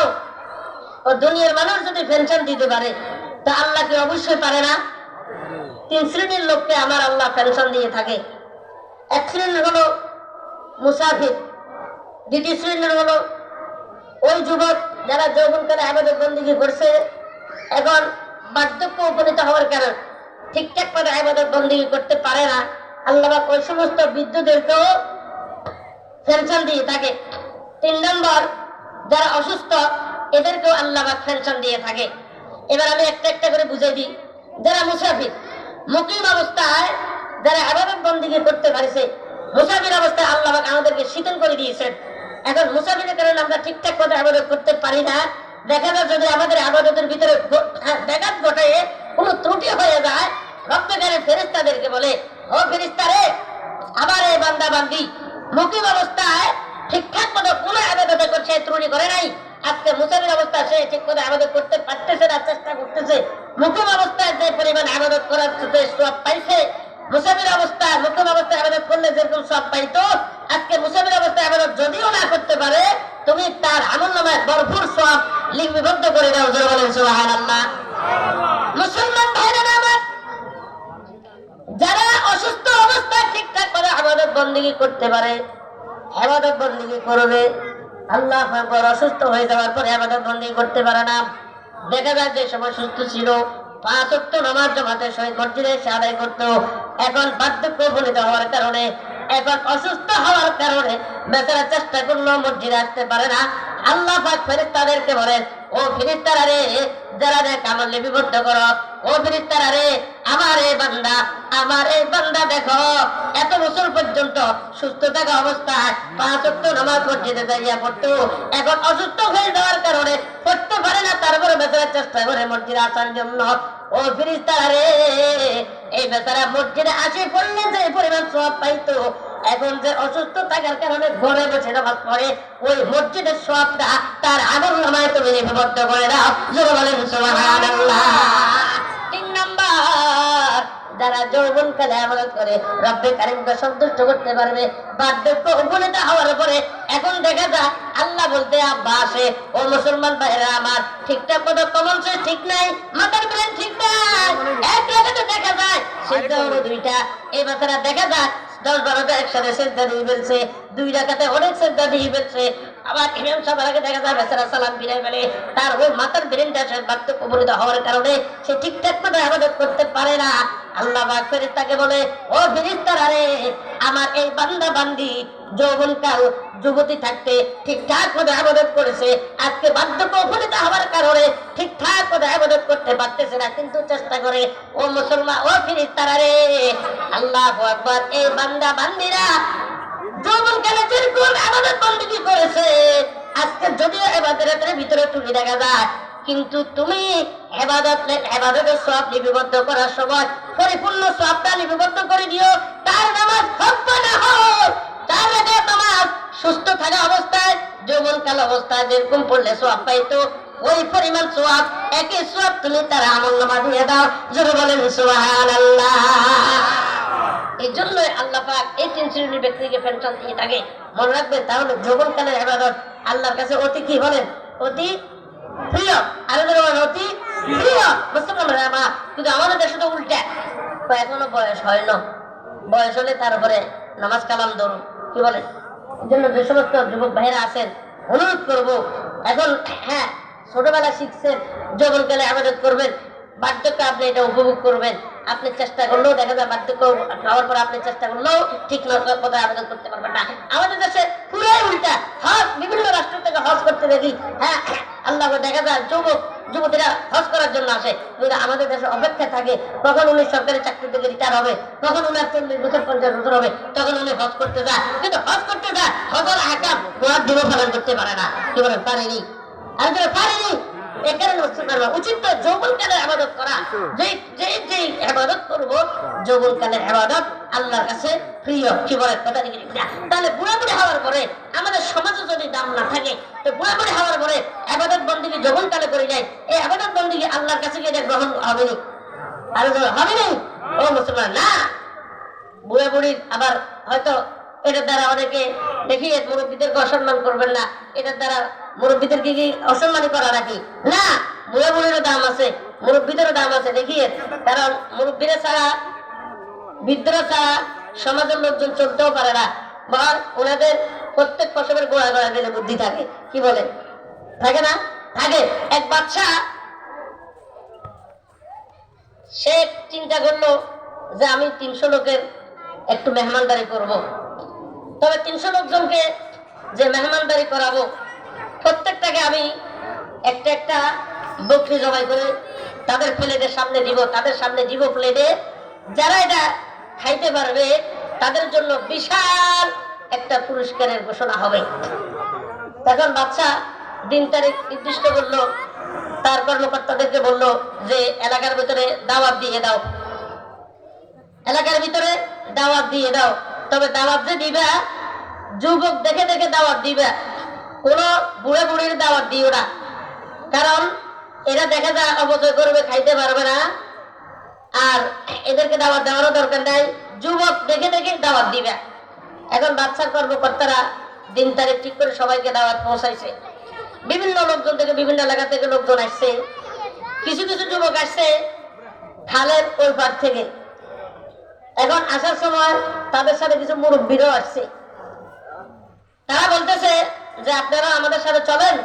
ও দুনিয়ার মানুষ যদি পেনশন দিতে পারে, তা আল্লাহ কি অবশ্যই পারে না? 3 শ্রেণীর লোককে আমার আল্লাহ পেনশন দিয়ে থাকে। এক শ্রেণীর হলো মুসাফির, দ্বিতীয় শ্রেণীর হলো ওই যুবক যারা যৌবনকালে ইবাদত বন্দেগী করছে, এখন বার্ধক্য উপনীত হওয়ার কারণে ঠিকঠাক মতো ইবাদত বন্দেগী করতে পারে না। আল্লাহ ওই সমস্ত বৃদ্ধদেরকেও পেনশন দিয়ে থাকে। 3 নম্বর, যারা অসুস্থ এদেরকেও আল্লাহ পেনশন দিয়ে থাকে। এবার আমি একটা একটা করে বুঝাই দিই। যারা মুসাফির, মুকিম অবস্থায় যারা ইবাদত বন্দেগী করতে পারছে, মুসাফির অবস্থায় আল্লাহ আমাদেরকে শীতল করে দিয়েছেন। এখন মুসাফিরের কারণে আমরা ঠিকঠাক মতো ইবাদত করতে পারি না। দেখা যায় যদি আমাদের ইবাদতের ভিতরে ব্যাঘাত ঘটে, কোনো ত্রুটি হয়ে যায়, রব্বুল ফেরেশতাদেরকে বলে, ও ফেরেশতারে, আমার এই বান্দা বান্দি মুকিম অবস্থায় ঠিকঠাক মতো কোন ইবাদত করছে, ত্রুটি করে নাই, আজকে মুসাফির অবস্থায় সে ঠিক মতো ইবাদত করতে পারতেছে না, চেষ্টা করতেছে। মুকিম অবস্থায় যে পরিমাণ ইবাদত করার সওয়াব পাইছে, মুসাফির অবস্থায় মুকিম অবস্থায় ইবাদত করলে যেরকম সওয়াব পাইতো, আজকে মুসাফির অবস্থায় ইবাদত যদিও না করতে পারে, তুমি তার আমলনামায় ভরপুর সওয়াব লিপিবদ্ধ করে দাও। জোরে বলেন সুবহানাল্লাহ। মুসলমান ভাইরা আমার, যারা অসুস্থ অবস্থায় ঠিকঠাক করে ইবাদত বন্দেগী করতে পারে, ইবাদত বন্দেগী করবে। আল্লাহ আকবার, অসুস্থ হয়ে যাওয়ার পরে ইবাদত বন্দেগী করতে পারে না। দেখা যায় যে সময় সুস্থ ছিল 5 ওয়াক্ত নামাজ জামাতের সহিত মসজিদে এসে আদায় করতো, এখন বার্ধক্য উপনীত হওয়ার কারণে, এখন অসুস্থ হওয়ার কারণে বেচারা চেষ্টা করলেও মসজিদে আসতে পারে না। আল্লাহ পাক ফেরেশতাদেরকে বলেন, ও ফেরেশতারা রে, যারা দেখ আমল লিপিবদ্ধ করো, ও ফেরেশতারা রে, আমার এই বান্দা দেখো এত বছর পর্যন্ত সুস্থ থাকা অবস্থায় 5 ওয়াক্ত নামাজ মসজিদে যাইয়া পড়তো, এখন অসুস্থ হয়ে যাওয়ার কারণে পড়তে পারে না, তারপরে বেচারা চেষ্টা করে মসজিদে আসার জন্য। ও ফেরেশতারা রে, এই বেচারা মসজিদে আসে পড়লে যে পরিমাণ সওয়াব পাইতো, এখন যে অসুস্থ থাকার কারণে ঘরে বসে নামাজ পড়ে, ওই মসজিদের সওয়াবটা তার আমলনামায় তুমি লিপিবদ্ধ করে দাও। জোরে বলেন সুবহানাল্লাহ। 3 নাম্বার, যারা যৌবনকালে ইবাদত করে রব্বে কারীমকে সন্তুষ্ট করতে পারবে, বার্ধক্য উপনীত হওয়ার পরে এখন দেখা যায় আল্লাহ বলতে আব্বা আসে, ও মুসলমান ভাইরা আমার, ঠিকঠাক মতো কমন সেন্স ঠিক নাই, মাথার ব্রেন ঠিক নাই, এক রাতে দেখা যায় সিজদা হলো 2টা, এই বাচ্চারা দেখা যায় 10-12টা একসাথে সেজদা দিয়ে ফেলছে, 2 রাকাতে অনেক সেজদা দিয়ে ফেলছে। আবার ইমাম সাহেবের আগে দেখা যায় বেচারা সালাম ফিরাই ফেলে, তার ওই মাথার ব্রেনটা সে বার্ধক্য প্রবণিত হওয়ার কারণে সে ঠিকঠাক মতো ইবাদত করতে পারে না। আল্লাহ পাক ফেরেশতাকে বলে, ও ফেরেশতারা রে, আমার এই বান্দা বান্দি যৌবনকাল যুবতী থাকতে ঠিকঠাক মতো ইবাদত করেছে, আজকে বার্ধক্য উপনীত হওয়ার কারণে ঠিকঠাক মতো ইবাদত করতে পারতেছে না, কিন্তু চেষ্টা করে। ও মুসলমান, ও ফেরেশতারা রে, আল্লাহু আকবার, এই বান্দা বান্দিরা যৌবনকালে যেরকম ইবাদত বন্দেগী করেছে, আজকে যদিও ইবাদতের ভিতরে তুমি দেখা যায়, কিন্তু তুমি ইবাদতের সওয়াব লিপিবদ্ধ করার সময় পরিপূর্ণ সওয়াবটা লিপিবদ্ধ করে দিও। তার নামাজ হোক বা না হোক, তার রাকাত নামাজ সুস্থ থাকা অবস্থায় যৌবনকাল অবস্থায় যেরকম পড়লে সওয়াব পাইতো, ওই পরিমাণ সওয়াব, একই সওয়াব তুমি তার আমলনামা দিয়ে দাও। জোরে বলেন সুবহানাল্লাহ। এই জন্যই আল্লাহ পাক এই 3 শ্রেণীর ব্যক্তিকে পেনশন দিয়ে থাকে। মনে রাখবেন, তাহলে যৌবনকালের ইবাদত আল্লাহর কাছে অতি কি বলেন, অতি প্রিয়। আল্লাহর অতি প্রিয়। বুঝতে পারলেন? কিন্তু আমাদের দেশে তো উল্টা, এখনো বয়স হয় না, বয়স হলে তারপরে নামাজ কালাম ধরুন, কি বলেন? এই জন্য যে সমস্ত যুবক ভাইরা আছেন, অনুরোধ করবো, এখন হ্যাঁ ছোটবেলা শিখছেন, যৌবনকালে ইবাদত করবেন, বার্ধক্য আপনি এটা উপভোগ করবেন। আপনি চেষ্টা করলেও দেখা যায় বার্ধক্য খাওয়ার পর আপনি চেষ্টা করলেও ঠিক মতো আবেদন করতে পারবেন না। আমাদের দেশে পুরাই উল্টা, হজ বিভিন্ন রাষ্ট্র থেকে হজ করতে দেখি, হ্যাঁ আল্লাহ দেখা যায় যুবতীরা হজ করার জন্য আসে, কিন্তু আমাদের দেশে অপেক্ষা থাকে কখন উনি সরকারি চাকরি থেকে রিটায়ার হবে, কখন উনি 40 বছর 50 বছর হবে, তখন উনি হজ করতে যায়। কিন্তু হজ করতে যায়, হজের আকাম ওনার দিনও পালন করতে পারে না, কি বলেন? পারেনি, আর পারেনি। এখানে উচিত তো যৌবনকালের ইবাদত করা, যে ইবাদত করবো যৌবনকালের ইবাদত আল্লাহর কাছে প্রিয়, কি বলে কথা ঠিক না? তাহলে বুড়াবুড়ি হওয়ার পরে আমাদের সমাজে যদি দাম না থাকে, তো বুড়াবুড়ি হওয়ার পরে ইবাদত বন্দেগী যৌবনকালে করে যায়, এই ইবাদত বন্দেগী আল্লাহর কাছে গিয়ে গ্রহণ হবে না, আর হবে না। ও মুসলমান, না, বুড়াবুড়ির আবার হয়তো এটার দ্বারা অনেকে দেখি মুরব্বীদেরকে অসম্মান করবেন না, এটার দ্বারা মুরব্বীদেরকে কি অসম্মানই করা নাকি? না, বুড়াবুড়িরও দাম আছে, মুরব্বীদেরও দাম আছে। দেখিয়ে, কারণ মুরব্বীরা ছাড়া, বৃদ্ধরা ছাড়া সমাজের লোকজন চলতেও পারে না, বা ওনাদের প্রত্যেক ফসলের গোড়া গোড়া দিলে বুদ্ধি থাকে, কি বলে? থাকে না? থাকে। এক বাদশা, সে চিন্তা করলো যে আমি 300 লোকের একটু মেহমানদারি করব। তবে 300 লোকজনকে যে মেহমানদারি করাবো, প্রত্যেকটাকে আমি একটা একটা বকরি জবাই করে তাদের প্লেটের সামনে দিব, তাদের সামনে দিব প্লেটে। যারা এটা খাইতে পারবে তাদের জন্য বিশাল একটা পুরস্কারের ঘোষণা হবে। তখন বাদশা দিন তারিখ নির্দিষ্ট করলো, তার কর্মকর্তাদেরকে বললো যে এলাকার ভিতরে দাওয়াত দিয়ে দাও, এলাকার ভিতরে দাওয়াত দিয়ে দাও। তবে দাওয়াত যে দিবা, যুবক দেখে দেখে দাওয়াত দিবা, কোন বুড়ে বুড়ির দাওয়াত দিও না, কারণ এরা দেখা যায় অপচয় করবে, খাইতে পারবে না, আর এদেরকে দাওয়াত দেওয়ারও দরকার নাই, যুবক দেখে দেখে দাওয়াত দিবা। এখন বাদশার কর্মকর্তারা দিন তারিখ ঠিক করে সবাইকে দাওয়াত পৌঁছাইছে। বিভিন্ন লোকজন থেকে, বিভিন্ন এলাকা থেকে লোকজন আসছে। কিছু কিছু যুবক আসছে খালের ওই পার থেকে। এখন আসার সময় তাদের সাথে কিছু মুরব্বীরাও আসছে। তারা বলতেছে যে আপনারা আমাদের সাথে চলেন,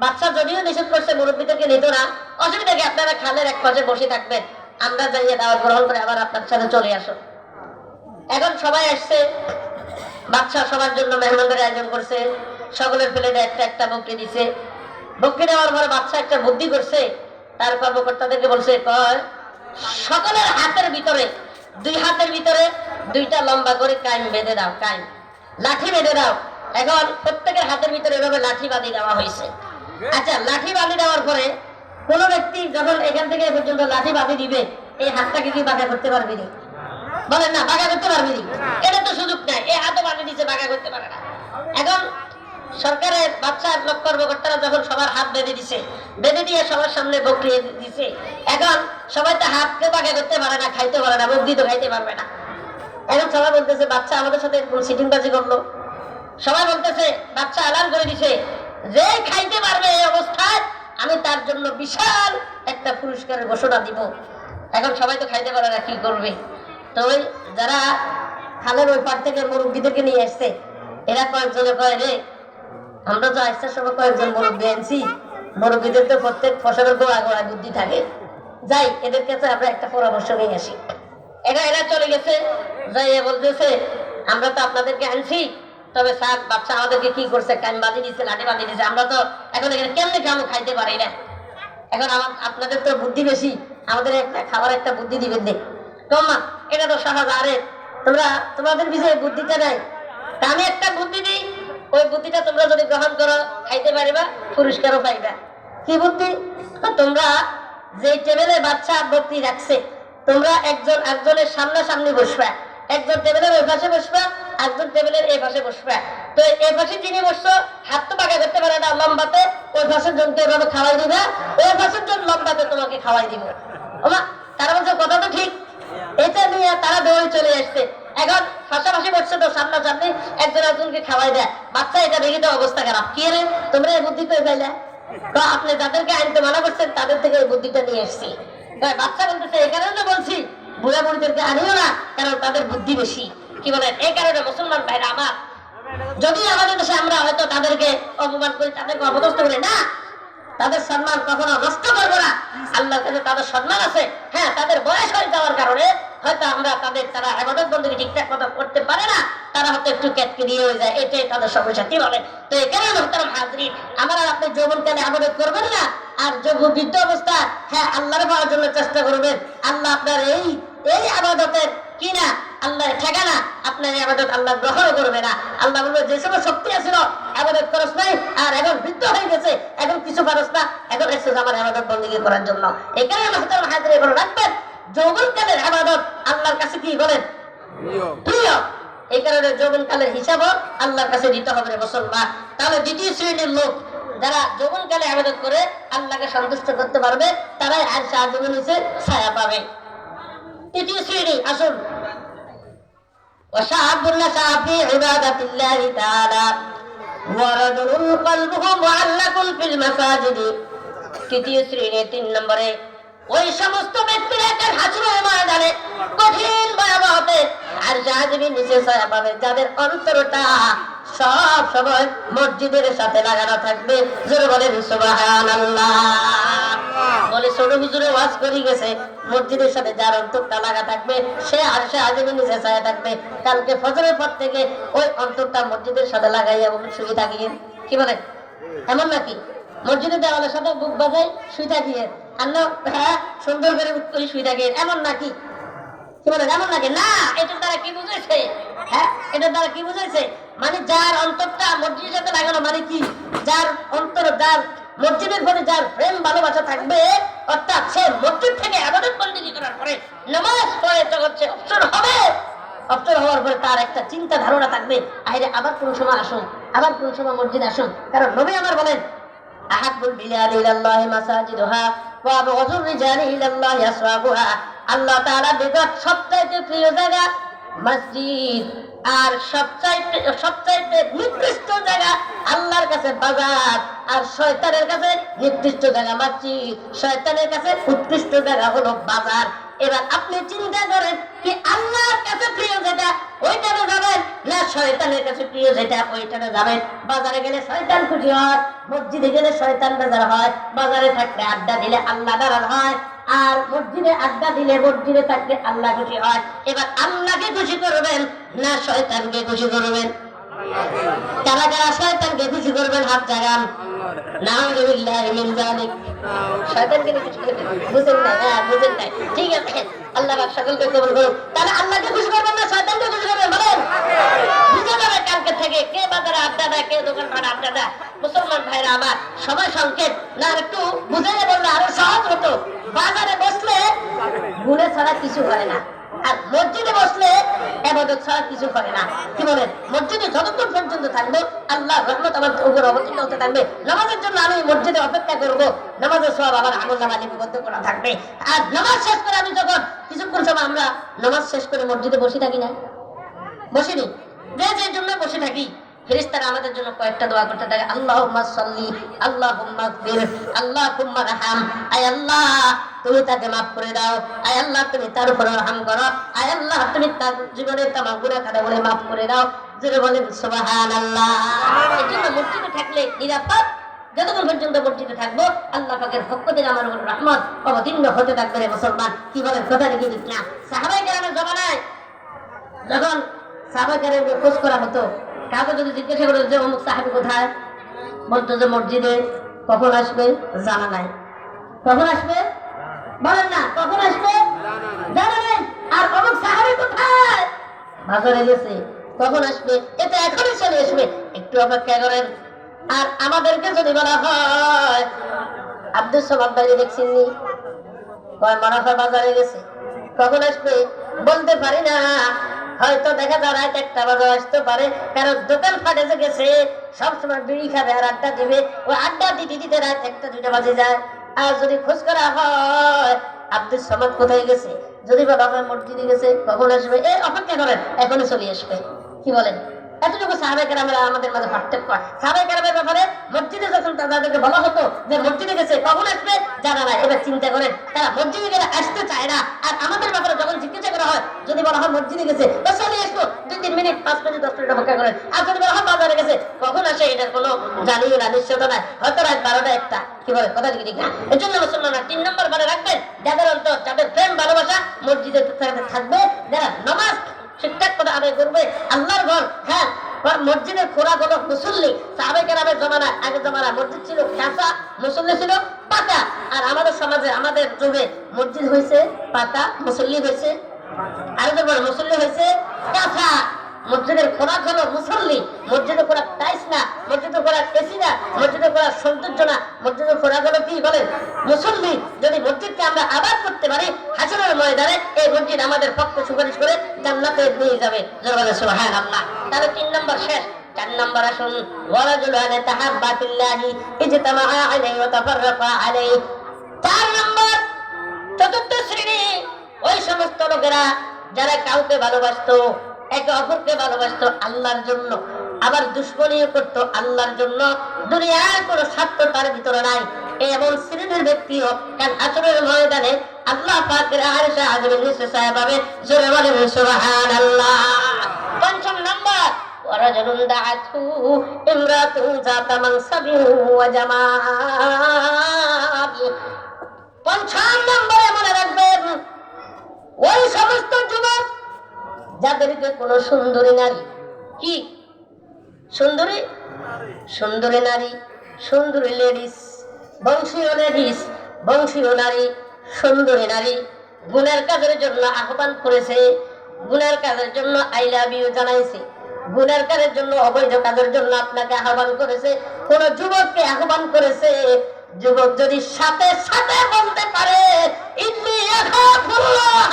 বাচ্চা যদিও নিষেধ করছে মুরব্বীদেরকে নিত না, অসুবিধা কি, আপনারা খালের এক পাশে বসে থাকবেন, আমরা যাইয়ে দাওয়াত গ্রহণ করে আবার আপনার সাথে চলে আসো। এখন সবাই আসছে, বাচ্চা সবার জন্য মেহমানদারি আয়োজন করছে, সকলের প্লেটে একটা একটা বকরি দিছে। বকরি দেওয়ার পরে বাচ্চা একটা বুদ্ধি করছে, তার কর্মকর্তাদেরকে বলছে, সকলের হাতের ভিতরে, 2 হাতের ভিতরে 2টা লম্বা করে কাইম বেঁধে দাও, কাইম লাঠি বেঁধে দাও। এখন প্রত্যেকের হাতের ভিতরে এভাবে লাঠি বাঁধি দেওয়া হয়েছে। আচ্ছা, লাঠি বাঁধি দেওয়ার পরে কোন ব্যক্তি যখন এখান থেকে এ পর্যন্ত লাঠি বাঁধি দিবে, এই হাতটাকে কি বাঁকা করতে পারবি নি? বলেন না, বাঁকা করতে পারবি নি? এটা তো সুযোগ নাই, এই হাতও বাঁধি দিচ্ছে, বাঁকা করতে পারে না। এখন সরকারের বাচ্চার লোক কর্মকর্তারা যখন সবার হাত বেঁধে দিছে, বেঁধে দিয়ে সবার সামনে বকরি দিছে, এখন সবাই তো হাতকে বাঁকা করতে পারে না, খাইতে পারে না, বকরি তো খাইতে পারবে না। এখন সবাই বলতেছে বাচ্চা আমাদের সাথে সিটিংবাজি করলো। সবাই বলতেছে, বাচ্চা এলান করে দিছে যে খাইতে পারবে এই অবস্থায় আমি তার জন্য বিশাল একটা পুরস্কারের ঘোষণা দিব। এখন সবাই তো খাইতে পারে না, কি করবে? তো যারা খালের ওই পার থেকে মুরব্বীদেরকে নিয়ে আসছে। এরা কয়েকজনে কয় রে, আমরা তো আসার সময় কয়েকজন মুরব্বী আনছি, মুরব্বীদের তো প্রত্যেক ফসলের গোড়া গোড়া বুদ্ধি থাকে, যাই এদের কাছে আমরা একটা পরামর্শ নিয়ে আসি। এরা চলে গেছে, যাইয়া বলতেছে আমরা তো আপনাদেরকে আনছি, তবে স্যার বাচ্চা আমাদেরকে কি করছে, কান বাঁধি দিচ্ছে, লাঠি বাঁধি দিচ্ছে, আমরা তো এখন এখানে কেমনে কেমন খাইতে পারি না। এখন আপনাদের তো বুদ্ধি বেশি, আমাদের একটা খাবার একটা বুদ্ধি দিবেন দে। তোমা এটা তো সহজ, আরে তোমাদের বিষয়ে বুদ্ধিটা নাই, তা আমি একটা বুদ্ধি দিই, ওই বুদ্ধিটা তোমরা যদি গ্রহণ করো খাইতে পারিবা, পুরস্কারও পাইবা। কি বুদ্ধি? তোমরা যে টেবিলে বাচ্চা বকরি রাখছে, তোমরা একজনের সামনাসামনি বসবা, একজন টেবিলের ওই পাশে বসবা, একজন টেবিলের এই পাশে বসবা। তো এই পাশে যিনি বসছো হাত তো পাকা করতে পারে না লম্বাতে, ওই পাশের জনকে এভাবে খাওয়াই দিবা, ওই পাশের জন লম্বাতে তোমাকে খাওয়াই দিব। ওমা তারা বলছে কথা তো ঠিক। এটা নিয়ে তারা দৌড়ে চলে আসছে, এখন পাশাপাশি বসছে তো সামনাসামনি, একজন একজনকে খাওয়াই দেয়। বাচ্চা এটা দেখে তো অবস্থা খারাপ, কি রে তোমরা এই বুদ্ধি করে পাইলে? তো আপনি যাদেরকে আনতে মানা করছেন তাদের থেকে এই বুদ্ধিটা নিয়ে এসছি। বাচ্চা বলতেছে এই কারণে বলছি বুড়া বুড়িদেরকে আনিও না, কারণ তাদের বুদ্ধি বেশি। কি বলেন? এই কারণে মুসলমান ভাইরা আমার, যদি আমাদের দেশে আমরা হয়তো তাদেরকে অপমান করি, তাদেরকে অপদস্থ করি না, তাদের সম্মান কখনো নষ্ট করবো না। আল্লাহর কাছে তাদের সম্মান আছে। হ্যাঁ, তাদের বয়স হয়ে যাওয়ার কারণে হয়তো আমরা তারা ইবাদত বন্দেগী ঠিকঠাক মতো করতে পারে না, তারা হয়তো একটু ক্যাটকেরিয়ে হয়ে যায়, এটাই তাদের সমস্যা। কি বলে? তো এখানে মুহতারাম হাজরিন, আমার আর আপনি যৌবনকালে ইবাদত করবেন না, আর বৃদ্ধ অবস্থা হ্যাঁ আল্লাহর পাওয়ার জন্য চেষ্টা করবেন। আল্লাহ আপনার এই ইবাদতের কি না আল্লাহ ঠেকানা, আপনার ইবাদত আল্লাহ গ্রহণ করবে না। আল্লাহ বলবে যে সময় শক্তি আছিল ইবাদত করছ নাই, আর এখন বৃদ্ধ হয়ে গেছে, এখন কিছু পারছ না, এখন এসেছে আমার ইবাদত বন্দেগী করার জন্য। এখানে মুহতারাম হাজরিন বলে রাখবেন, যৌবনকালের ইবাদত আল্লাহর কাছে কি বলেন? প্রিয়। এই কারণে যৌবনকালের হিসাবও আল্লাহর কাছে দিতে হবে মুসলমান। তাহলে দ্বিতীয় শ্রেণীর লোক যারা যৌবনকালে ইবাদত করে আল্লাহকে সন্তুষ্ট করতে পারবে, তারাই আরশে আজিমের নিচে ছায়া পাবে। তৃতীয় শ্রেণী আসুন, وشعب نشأ في عبادة الله تعالى ورجل قلبه معلق في المساجد। তৃতীয় শ্রেণী 3 নম্বরে ওই সমস্ত ব্যক্তিরা তার হাসরের ময়দানে কঠিন ভয়াবহতে আরশে আজিমের নিচে ছায়া পাবে, যাদের অন্তরটা সব সময় মসজিদের সাথে লাগানো থাকবে। জোরে বলেন সুবহানাল্লাহ। বলে ছোট হুজুরে ওয়াজ করে গেছে, মসজিদের সাথে যার অন্তরটা লাগা থাকবে সে আরশে আজিমের নিচে ছায়া থাকবে। কালকে ফজরের পর থেকে ওই অন্তরটা মসজিদের সাথে লাগাইয়া শুয়ে থাকিয়ে। কি বলেন? এমন নাকি মসজিদের দেওয়ালের সাথে বুক বাজাই শুয়ে থাকিয়ে, হ্যাঁ সুন্দর করে শুয়ে থাকিয়ে, এমন নাকি? কি বলেন? এমন নাকি? না, এটার দ্বারা কি বুঝেছে? হ্যাঁ, এটার দ্বারা কি বুঝেছে? মানে যার অন্তরটা মসজিদের সাথে লাগানো, মানে কি? যার অন্তর, যার মসজিদের প্রতি যার প্রেম ভালোবাসা থাকবে, অর্থাৎ সে মসজিদ থেকে ইবাদত বন্দেগী করার পরে নামাজ পড়ে যখন সে অবসর হবে, অবসর হওয়ার পরে তার একটা চিন্তা ধারণা থাকবে, আরে আবার কোন সময় আসুন, আবার কোন সময় মসজিদ আসুন। কারণ নবী আমার বলেন, আহাব্বুল বিলাদি ইলাল্লাহি মাসাজিদুহা ওয়া আবগাযুর রিজালি ইলাল্লাহি আসওয়াকুহা। আল্লাহ তাআলার নিকট সবচাইতে প্রিয় জায়গা মসজিদ, আর সবচাইতে নিকৃষ্ট জায়গা আল্লাহর কাছে বাজার, আর শয়তানের কাছে নিকৃষ্ট জায়গা মসজিদ, শয়তানের কাছে উৎকৃষ্ট জায়গা হলো বাজার। এবার আপনি চিন্তা করেন, কি আল্লাহর কাছে প্রিয় যেটা ওইটাতে যাবেন, না শয়তানের কাছে প্রিয় যেটা ওইটাতে যাবেন? বাজারে গেলে শয়তান খুশি হয়, মসজিদে গেলে শয়তান বেজার হয়। বাজারে থাকলে আড্ডা দিলে আল্লাহ নারাজ হয়, আর মসজিদে আড্ডা দিলে মসজিদে থাকলে আল্লাহ খুশি হয়। এবার আল্লাহকে খুশি করবেন না শয়তানকে খুশি করবেন? কারা কারা শয়তানকে খুশি করবেন? হাত জাগান। নাউযুবিল্লাহি মিন যালিক। শয়তানকে খুশি করবেন? বুঝেন না? হ্যাঁ বুঝেন না, ঠিক আছে। আল্লাহ পাক সকলকে কবুল করুন। তাহলে আল্লাহকে খুশি করবেন না শয়তানকে খুশি করবেন? বলেন। বুঝে যাবে কালকে থেকে কে বাজারে আড্ডা দেয়, কে দোকানপাটে আড্ডা দেয়। মুসলমান ভাইরা আমার, সময় সংকেত না, একটু বুঝে বললে আরো সহজ হতো। বাজারে বসলে গুণে ছাড়া কিছু হয় না, আর মসজিদে বসলে ইবাদত ছাড়া কিছু হয় না। কি বলেন? মসজিদে যতক্ষণ পর্যন্ত থাকবো আল্লাহর রহমত আমার উপর অবতীর্ণ হতে থাকবে। নামাজের জন্য আমি মসজিদে অপেক্ষা করবো, নামাজের সওয়াব আমার আমলনামায় লিপিবদ্ধ করা থাকবে। আর নামাজ শেষ করে আমি যখন কিছুক্ষণ সময়, আমরা নামাজ শেষ করে মসজিদে বসে থাকি না? বসিনি? যে জন্য বসে থাকি, ফেরেশতারা আমাদের জন্য কয়েকটা দোয়া করতে থাকে। আল্লাহুম্মা সাল্লি, আল্লাহুম্মা গফির, আল্লাহুম্মা রহম। আয় আল্লাহ তুমি তাকে মাফ করে দাও। আয় আল্লাহ তুমি তার উপর রহম করো। আয় আল্লাহ তুমি তার জীবনের তামাম গুনাহ কাটাগুলো মাফ করে দাও। জোরে বলেন সুবহানাল্লাহ। এজন্য মসজিদে থাকলে নিরাপদ। যতক্ষণ পর্যন্ত মসজিদে থাকবো আল্লাহ পাকের পক্ষ থেকে আমার উপর রহমত অবতীর্ণ হতে থাকবে রে মুসলমান। কি বলেন কথা নাকি ঠিক না? সাহাবায়ে কেরামের জমানায় যখন সাহাবায়ে কেরামকে খোঁজ করা হতো, কাউকে যদি জিজ্ঞাসা করতো যে অমুক সাহাবী কোথায়, বলতো যে মসজিদে। কখন আসবে জানা নাই। কখন আসবে বলেন না, কখন আসবে জানা নাই। আর অমুক সাহাবী কোথায়, বাজারে গেছে। কখন আসবে, এটা এখনই চলে আসবে, একটু অপেক্ষা করেন। আর আমাদেরকে যদি বলা হয় আব্দুল সামাদ ভাই দেখছেননি, কয় মারাফা বাজারে গেছে, কখন আসবে বলতে পারি না। হয়তো দেখা যায় রাত 1টা বাজে আসতে পারে, কারণ দোকান ফাটে গেছে, সবসময় বিড়ি খাবে আর আড্ডা দিবে। ও আড্ডা দিতে দিতে রাত 1টা 2টা বাজে যায়। আর যদি খোঁজ করা হয় আব্দুল সামাদ কোথায় গেছে, যদি বলা হয় মসজিদে গেছে, কখন আসবে, এই অপেক্ষা করেন, এখনই চলে আসবে। কি বলেন? এতটুকু সাহাবায়ে কেরামেরা আমাদের মাঝে পার্থক্য। সাহাবায়ে কেরামের ব্যাপারে মসজিদে যখন তাদেরকে বলা হতো যে মসজিদে গেছে, কখন আসবে জানা নাই। এবার চিন্তা করেন, তারা মসজিদে গেলে আসতে চায় না। আর আমাদের ব্যাপারে যখন জিজ্ঞাসা করা হয়, যদি বলা হয় মসজিদে গেছে, তো চলে আসবো, 2-3 মিনিট 5 মিনিট 10 মিনিট অপেক্ষা করেন। আর যদি বলা হয় বাজারে গেছে, কখন আসে এটার কোনো জানিও না, নিশ্চয়তা নাই, হয়তো রাত 12টা 1টা। কি বলে কথা ঠিক না? এর জন্য মুসলমানরা 3 নম্বর মনে রাখবেন, যাদের অন্তর, যাদের প্রেম ভালোবাসা মসজিদে থাকবে, যারা নামাজ ঠিকঠাক করে আদায় করবে, আল্লাহর ঘর। হ্যাঁ, মসজিদের খোরা হলো মুসল্লি। সাহাবায়ে কেরামের জমানায়, আগের জমানায় মসজিদ ছিল কাঁচা, মুসল্লি ছিল পাকা। আর আমাদের সমাজে, আমাদের যুগে মসজিদ হয়েছে পাকা, মুসল্লি হয়েছে, আরেকজন বলে মুসল্লি হয়েছে কাঁচা। মসজিদের খোরাক হলো মুসল্লি, মসজিদের খোরাক টাইস না, মসজিদের খোরাক এসি না, মসজিদের খোরাক সৌন্দর্য না, মসজিদের খোরাক হলো কি বলেন মুসল্লি। যদি মসজিদকে আমরা আবাদ করতে পারি, হাসরের ময়দানে এই মসজিদ আমাদের পক্ষে সুপারিশ করে জান্নাতে নিয়ে যাবে। সুবহানাল্লাহ। তাহলে 3 নম্বর শেষ। 4 নম্বর আসুন, ওয়ারাজুলান তাহাব্বা ফিল্লাহি ইজতামা আলাইহি ওয়া তাফাররাকা আলাইহি। 4 নম্বর, চতুর্থ শ্রেণী ওই সমস্ত লোকেরা যারা কাউকে ভালোবাসতো, একে অপরকে ভালোবাসতো আল্লাহর জন্য, আবার দুশ্মনীও করতো আল্লাহর জন্য, দুনিয়ার কোনো স্বার্থ তার ভিতরে নাই। এমন শ্রেণীর ব্যক্তিও কাল হাসরের ময়দানে আল্লাহ পাকের আরশে আযমের নিচে ছায়া পাবে। জোরে বলেন সুবহানাল্লাহ। 5 নম্বর, ওয়ারাজুলুন দাআতহু ইমরাতুন যাতা মানসাবিন ওয়া জামাল। 5 নম্বরে মনে রাখবেন, ওই সমস্ত যুবক যাদেরকে কোন সুন্দরী নারী, কি সুন্দরী, সুন্দরী নারী, সুন্দরী লেডিস, বংশীয় লেডিস, বংশীয় নারী, সুন্দরী নারী গুনার কাজের জন্য আহ্বান করেছে, গুনার কাজের জন্য আই লাভ ইউ জানাইছে, গুনার কাজের জন্য, অবৈধ কাজের জন্য আপনাকে আহ্বান করেছে, কোন যুবককে আহ্বান করেছে, যুবক যদি সাথে সাথে বলতে পারে ইন্নী আখাফুল্লাহ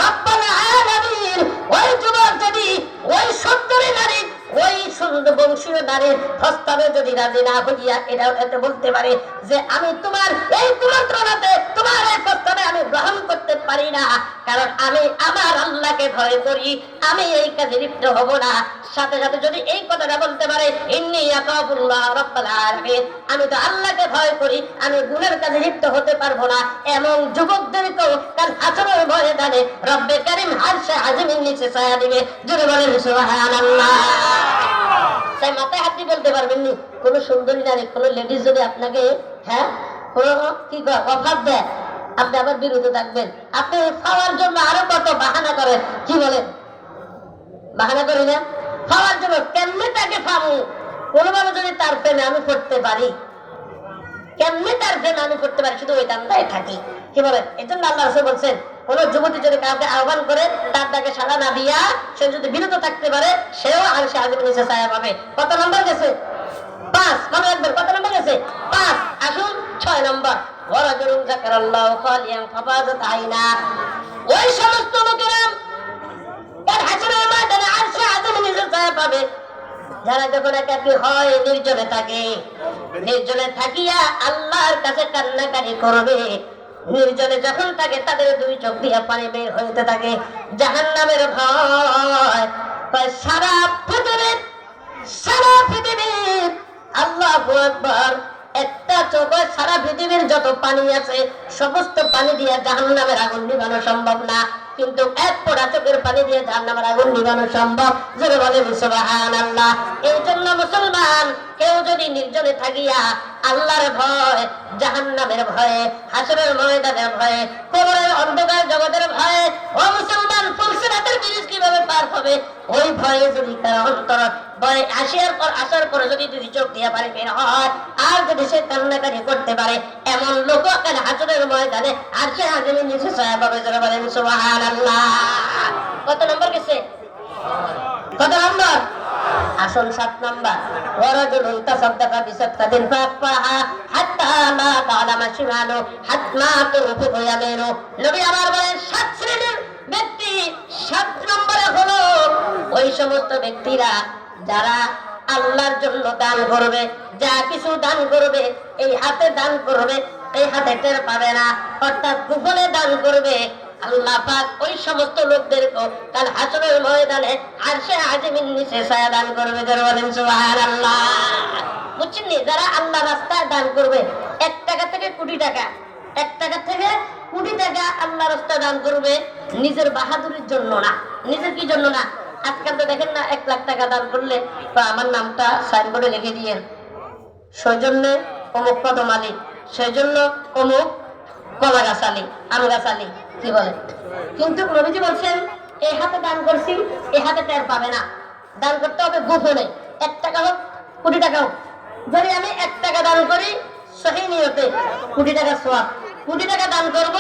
রাব্বাল আলামিন, ওই যুবক যদি ওই সুন্দরী নারী, ওই সুন্দর বংশীয় নারীর প্রস্তাবে যদি রাজি না হইয়া এটা বলতে পারে যে আমি তোমার এই কুমন্ত্রণাতে, তোমার এই প্রস্তাবে আমি গ্রহণ করতে পারি না, কারণ আমি আমার আল্লাহকে ভয় করি, আমি এই কাজে লিপ্ত হব না, সাথে সাথে যদি এই কথাটা বলতে পারে ইন্নী আখাফুল্লাহ রাব্বাল আলামিন, আমি তো আল্লাহকে ভয় করি, আমি গুনাহের কাজে লিপ্ত হতে পারবো না, এমন যুবকদেরকেও কাল হাসরের ময়দানে রব্বে কারীম আরশে আযমের নিচে ছায়া দিবে। জোরে বলেন সুবহানাল্লাহ। তাই মাথায় হাত দিয়ে বলতে পারবেন নি, কোন সুন্দরী নারী, কোন লেডিস যদি আপনাকে হ্যাঁ কোন কি অফার দেয়, আপনি আবার বিরত থাকবেন। আপনি খাওয়ার জন্য আরো কত বাহানা করেন, কি বলেন বাহানা করি না খাওয়ার জন্য, কেমনে তাকে পাবো, কোনোভাবে যদি তার প্রেমে আমি পড়তে পারি, কেমনে তার প্রেমে আমি পড়তে পারি, শুধু ওই দান্দায় থাকি। কি বলেন? এই জন্য আল্লাহ রাসূল বলছেন, কোন যুবতী যদি কাউকে আহ্বান করে তার ডাকে সাড়া না দিয়া সে যদি বিরত থাকতে পারে, সেও আরশে আযমের নিচে ছায়া পাবে। কত নম্বর গেছে? 5। মনে রাখবেন কত নম্বর গেছে? 5। আসুন 6 নম্বর, ওয়ারাজুলুন যাকারাল্লাহু খালিয়ান ফাফাযাত আইনা। ওই সমস্ত লোকেরা কাল হাসরের ময়দানে আরশে আযমের নিচে ছায়া পাবে যারা যখন একাকী হয়, নির্জনে থাকে, নির্জনে থাকিয়া আল্লাহর কাছে কান্নাকারি করবে। নির্জনে যখন থাকে তাদের 2 চোখ দিয়ে পানি বের হইতে থাকে, জাহান্নামের ভয়। সারা পৃথিবীর আল্লাহু আকবার, একটা চোখ হয় সারা পৃথিবীর যত পানি আছে সমস্ত পানি দিয়ে জাহান্নামের আগুন নিভানো সম্ভব না, কিন্তু এক ফোঁটা চোখের পানি দিয়ে জাহান্নামের আগুন নিভানো সম্ভব। জোরে বলেন সুবহানাল্লাহ। এই জন্য মুসলমান কেউ যদি নির্জনে থাকিয়া আল্লাহর ভয়, জাহান্নামের ভয়ে, হাসরের ময়দানের ভয়ে, কবরের অন্ধকার জগতের ভয়ে, ও মুসলমান ফুলসিরাতের ব্রিজ কিভাবে পার হবে, ওই ভয়ে যদি তার অন্তর ভয়ে আসার পরে যদি দুই চোখ দিয়ে পানি বের হয়, আর যদি সে কান্নাকাটি করতে পারে, এমন লোক কাল হাসরের ময়দানে আর সে আজমির নিচে ছায়া পাবে। যারা বলেন সুবহানাল্লাহ। কত নম্বর গেছে? কত নম্বর? আসল 7 নম্বর। ওয়ারাজুলুন তাসাদ্দাকা বিসাদকাতিন ফাআফাহা হাত্তা মা তা'লামা শিমালু হাত্মা তুনফিকু ইয়ামিনু। নবী আমার বলেন 7 শ্রেণীর ব্যক্তি, 7 নম্বরে হলো ওই সমস্ত ব্যক্তিরা যারা আল্লাহর জন্য দান করবে, যা কিছু দান করবে এই হাতে দান করবে, এই হাতে টের পাবে না, অর্থাৎ গোপনে দান করবে। আল্লাহ পাক ওই সমস্ত লোকদেরকে কাল হাসরের ময়দানে আরশে আজিমের নিচে ছায়া দান করবে। যারা বলেন সুবহানাল্লাহ। বুঝছেন নি? যারা আল্লাহ রাস্তায় দান করবে, 1 টাকা থেকে কোটি টাকা, 1 টাকা থেকে কোটি টাকা আল্লাহ রাস্তায় দান করবে, নিজের বাহাদুরির জন্য না, নিজের কি জন্য না। আজকাল তো দেখেন না, 1 লাখ টাকা দান করলে বা আমার নামটা সাইনবোর্ডে লিখে দিয়ে সৌজন্যে অমুক কদম আলী, সেজন্য অমুক কলা গাছ আলী, আম গাছ আলী, কি বলে। কিন্তু নবীজি বলছেন এই হাতে দান করছি, এই হাতে টের পাবে না, দান করতে হবে গোপনে। 1 টাকা হোক কোটি টাকা হোক, যদি আমি 1 টাকা দান করি সহি নিয়তে, কোটি টাকা সওয়াব। কোটি টাকা দান করব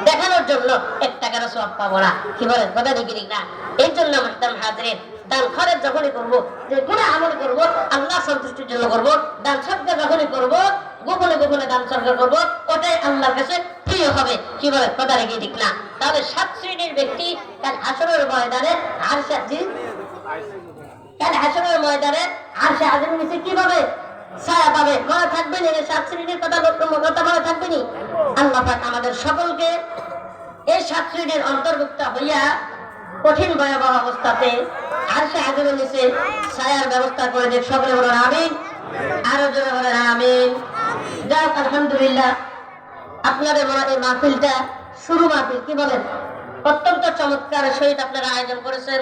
দেখানোর জন্য, 1 টাকারও সওয়াব পাবো না। কি বলেন? কথা দেখি ঠিক না? এই জন্য মুহতারাম হাজিরিন, দান খরচ যখনই করবো, যে কোনো আমল করবো আল্লাহ সন্তুষ্টির জন্য করবো। দান সদকা যখনই করবো, গোপনে গোপনে দান সদকা করবো, ওটাই আল্লাহর কাছে প্রিয় হবে। কি বলে? কথা দেখি ঠিক না? তাহলে 7 শ্রেণীর ব্যক্তি কাল হাসরের ময়দানে আরশে আজিমের নিচে কিভাবে ছায়া পাবে? মনে থাকবে না? 7 শ্রেণীর কথা মনে থাকবে নি? আল্লাহ পাক আমাদের সকলকে এই 7 শ্রেণীর অন্তর্ভুক্ত হইয়া কঠিন ভয়াবহ অবস্থাতে আরশে আজিমের নিচে ছায়ার ব্যবস্থা করে দেখ। সকলে বলেন আমিন। আরো জোরে বলেন আমিন। যাক আলহামদুলিল্লাহ, আপনাদের মনে এই মাহফিলটা শুরু মাহফিল, কি বলেন, অত্যন্ত চমৎকার সহিত আপনারা আয়োজন করেছেন।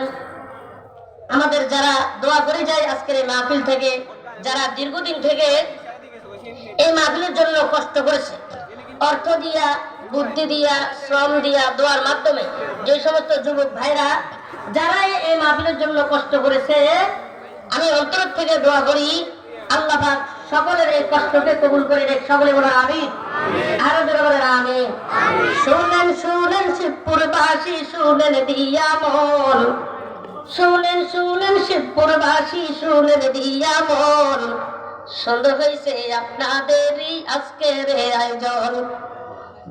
আমাদের যারা দোয়া করে যায় আজকের এই মাহফিল থেকে, যারা দীর্ঘদিন থেকে এই মাহফিলের জন্য কষ্ট করেছে, অর্থ দিয়া, বুদ্ধি দিয়া, শ্রম দিয়া, দোয়ার মাধ্যমে, যে সমস্ত যুবক ভাইরা যারা এই মাহফিলের জন্য কষ্ট করেছে, আমি অন্তর থেকে দোয়া করি আল্লাহ পাক সকলের এই কষ্টকে কবুল করে দেখ। সকলে বলেন আমিন। আরো জোরে বলেন আমিন। শুনেন শুনেন শিবপুরবাসী, শুনেন দিয়া মন, শুনেন শুনেন শিবপুরবাসী, শুনেন দিয়া মন, সুন্দর হয়েছে আপনাদেরই আজকের আয়োজন,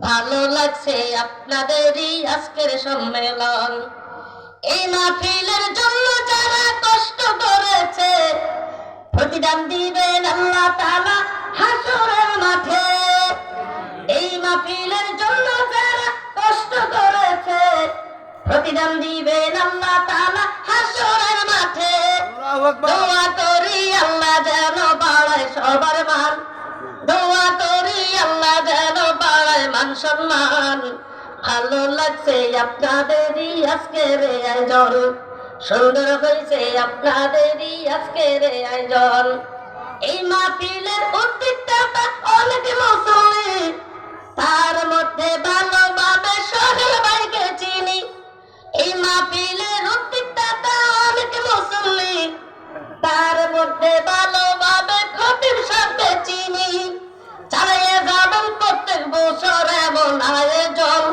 ভালো লাগছে আপনাদেরই আজকের সম্মেলন। এই মাহফিলের জন্য যারা কষ্ট করেছে প্রতিদান দিবেন আল্লাহ তাআলা হাসরের মাঠে। এই মাহফিলের জন্য যারা কষ্ট করেছে প্রতিদান দিবেন আল্লাহ তাআলা হাসরের মাঠে। দোয়া করি আল্লাহ যেন বাড়ায় সবার মান, দোয়া করি আল্লাহ যেন বাড়ায় মান সম্মান। ভালো লাগছে আপনাদেরই আজকের আয়োজন, সুন্দর হয়েছে আপনাদেরই আজকের আয়োজন। এই মাহফিলের উদ্যোক্তা অনেক মুসল্লি, তার মধ্যে ভালোভাবে সোহেল ভাইকে চিনি। এই মাহফিলের উদ্যোক্তা অনেক মুসল্লি, তার মধ্যে ভালোভাবে খতিব সাহেবকে চিনি। চালিয়ে যাবেন প্রত্যেক বছর এমন আয়োজন,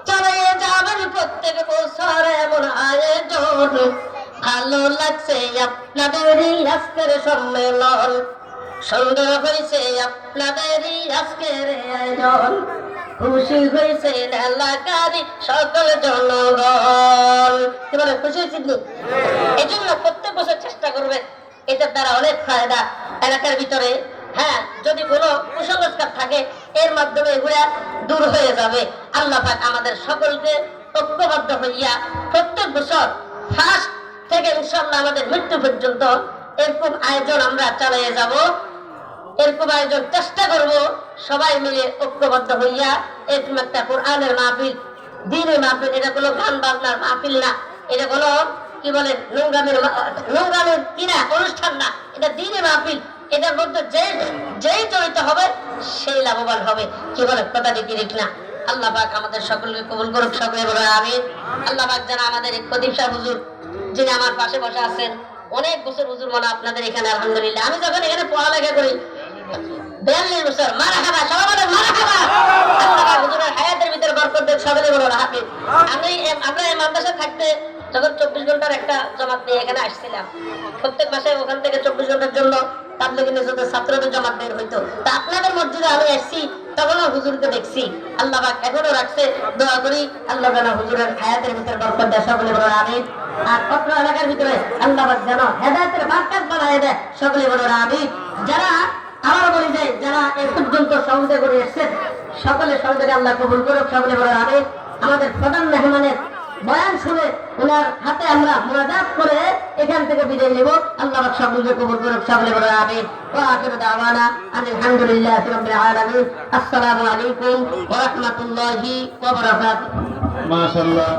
চালিয়ে যাবেন প্রত্যেক বছর এমন আয়োজন। ভালো লাগছে আপনাদেরই আজকের সম্মেলন, সুন্দর হয়েছে আপনাদেরই আজকের আয়োজন, খুশি হয়েছে এলাকারই সকল জনগণ। কি বলে, খুশি হয়েছেন? এই জন্য প্রত্যেক বছর চেষ্টা করবেন, এটার দ্বারা অনেক ফায়দা এলাকার ভিতরে। হ্যাঁ, যদি কোনো কুসংস্কার থাকে এর মাধ্যমে এগুলা দূর হয়ে যাবে। আল্লাহ পাক আমাদের সকলকে ঐক্যবদ্ধ হইয়া প্রত্যেক বছর ফার্স্ট থেকে ইনশাআল্লাহ আমাদের মৃত্যু পর্যন্ত এরকম আয়োজন আমরা চালিয়ে যাব। এরকম যেরকম আয়োজন চেষ্টা করব সবাই মিলে ঐক্যবদ্ধ হইয়া এরকম একটা কোরআনের মাহফিল, দ্বীনের মাহফিল। এটা কোনো গান বাজনার মাহফিল না, এটা কোনো কি বলেন নোংরামের কিনা অনুষ্ঠান না, এটা দ্বীনের মাহফিল। এটার মধ্যে যেই জড়িত হবে সেই লাভবান হবে। কি বলে কথা দেখি ঠিক না? আল্লাহ পাক আমাদের সকলকে কবুল করুক, সকলে বলে আমিন। আল্লাহ পাক যেন আমাদের এই প্রদীপ শাহ হুজুর, যিনি আমার পাশে বসে আছেন, অনেক বছর হুজুর মনে আপনাদের এখানে আলহামদুলিল্লাহ। আমি যখন এখানে পড়ালেখা করি 42 বছর, মারহাবা, সবাই বলেন মারহাবা। আল্লাহ পাক হুজুরের হায়াতের ভিতরে বরকত দেন, সকলে বলে হাফেজ। আমরা এই মাদ্রাসা থাকতে যখন 24 ঘন্টার একটা জমাত নিয়ে এখানে আসছিলাম, প্রত্যেক মাসে ওখান থেকে 24 ঘন্টার জন্য তাবলীগের নিযুক্ত ছাত্রদের জমাত বের হইতো। তা আপনাদের মসজিদে আমি আসছি, তখনও হুজুরকে দেখছি। আল্লাহ পাক এখনো রাখছে। দোয়া করি আল্লাহ যেন হুজুরের হায়াতের ভিতরে বরকত দেয়, সকলে বলে আমিন। আর অত্র এলাকার ভিতরে আল্লাহ পাক যেন হেদায়েতের বারকাত বাড়ায় দেয়, সকলে বলে আমিন। যারা আমার বলি যে যারা এ পর্যন্ত সহযোগিতা করে এসেছেন, সকলে সহযোগিতা আল্লাহ কবুল করুক, সকলে বলে আমিন। আমাদের প্রধান মেহমানের বয়ান শুনে ওনার হাতে আমরা মুনাজাত করে এখান থেকে বিদায় নেব। আল্লাহ পাক সকলকে কবুল করুক, সকলে বলে আমিন। ওয়া আখিরু দাওয়ানা আলহামদুলিল্লাহি রাব্বিল আলামিন। আসসালামু আলাইকুম ওয়া রাহমাতুল্লাহি ওয়া বারাকাতুহু। মাশাআল্লাহ।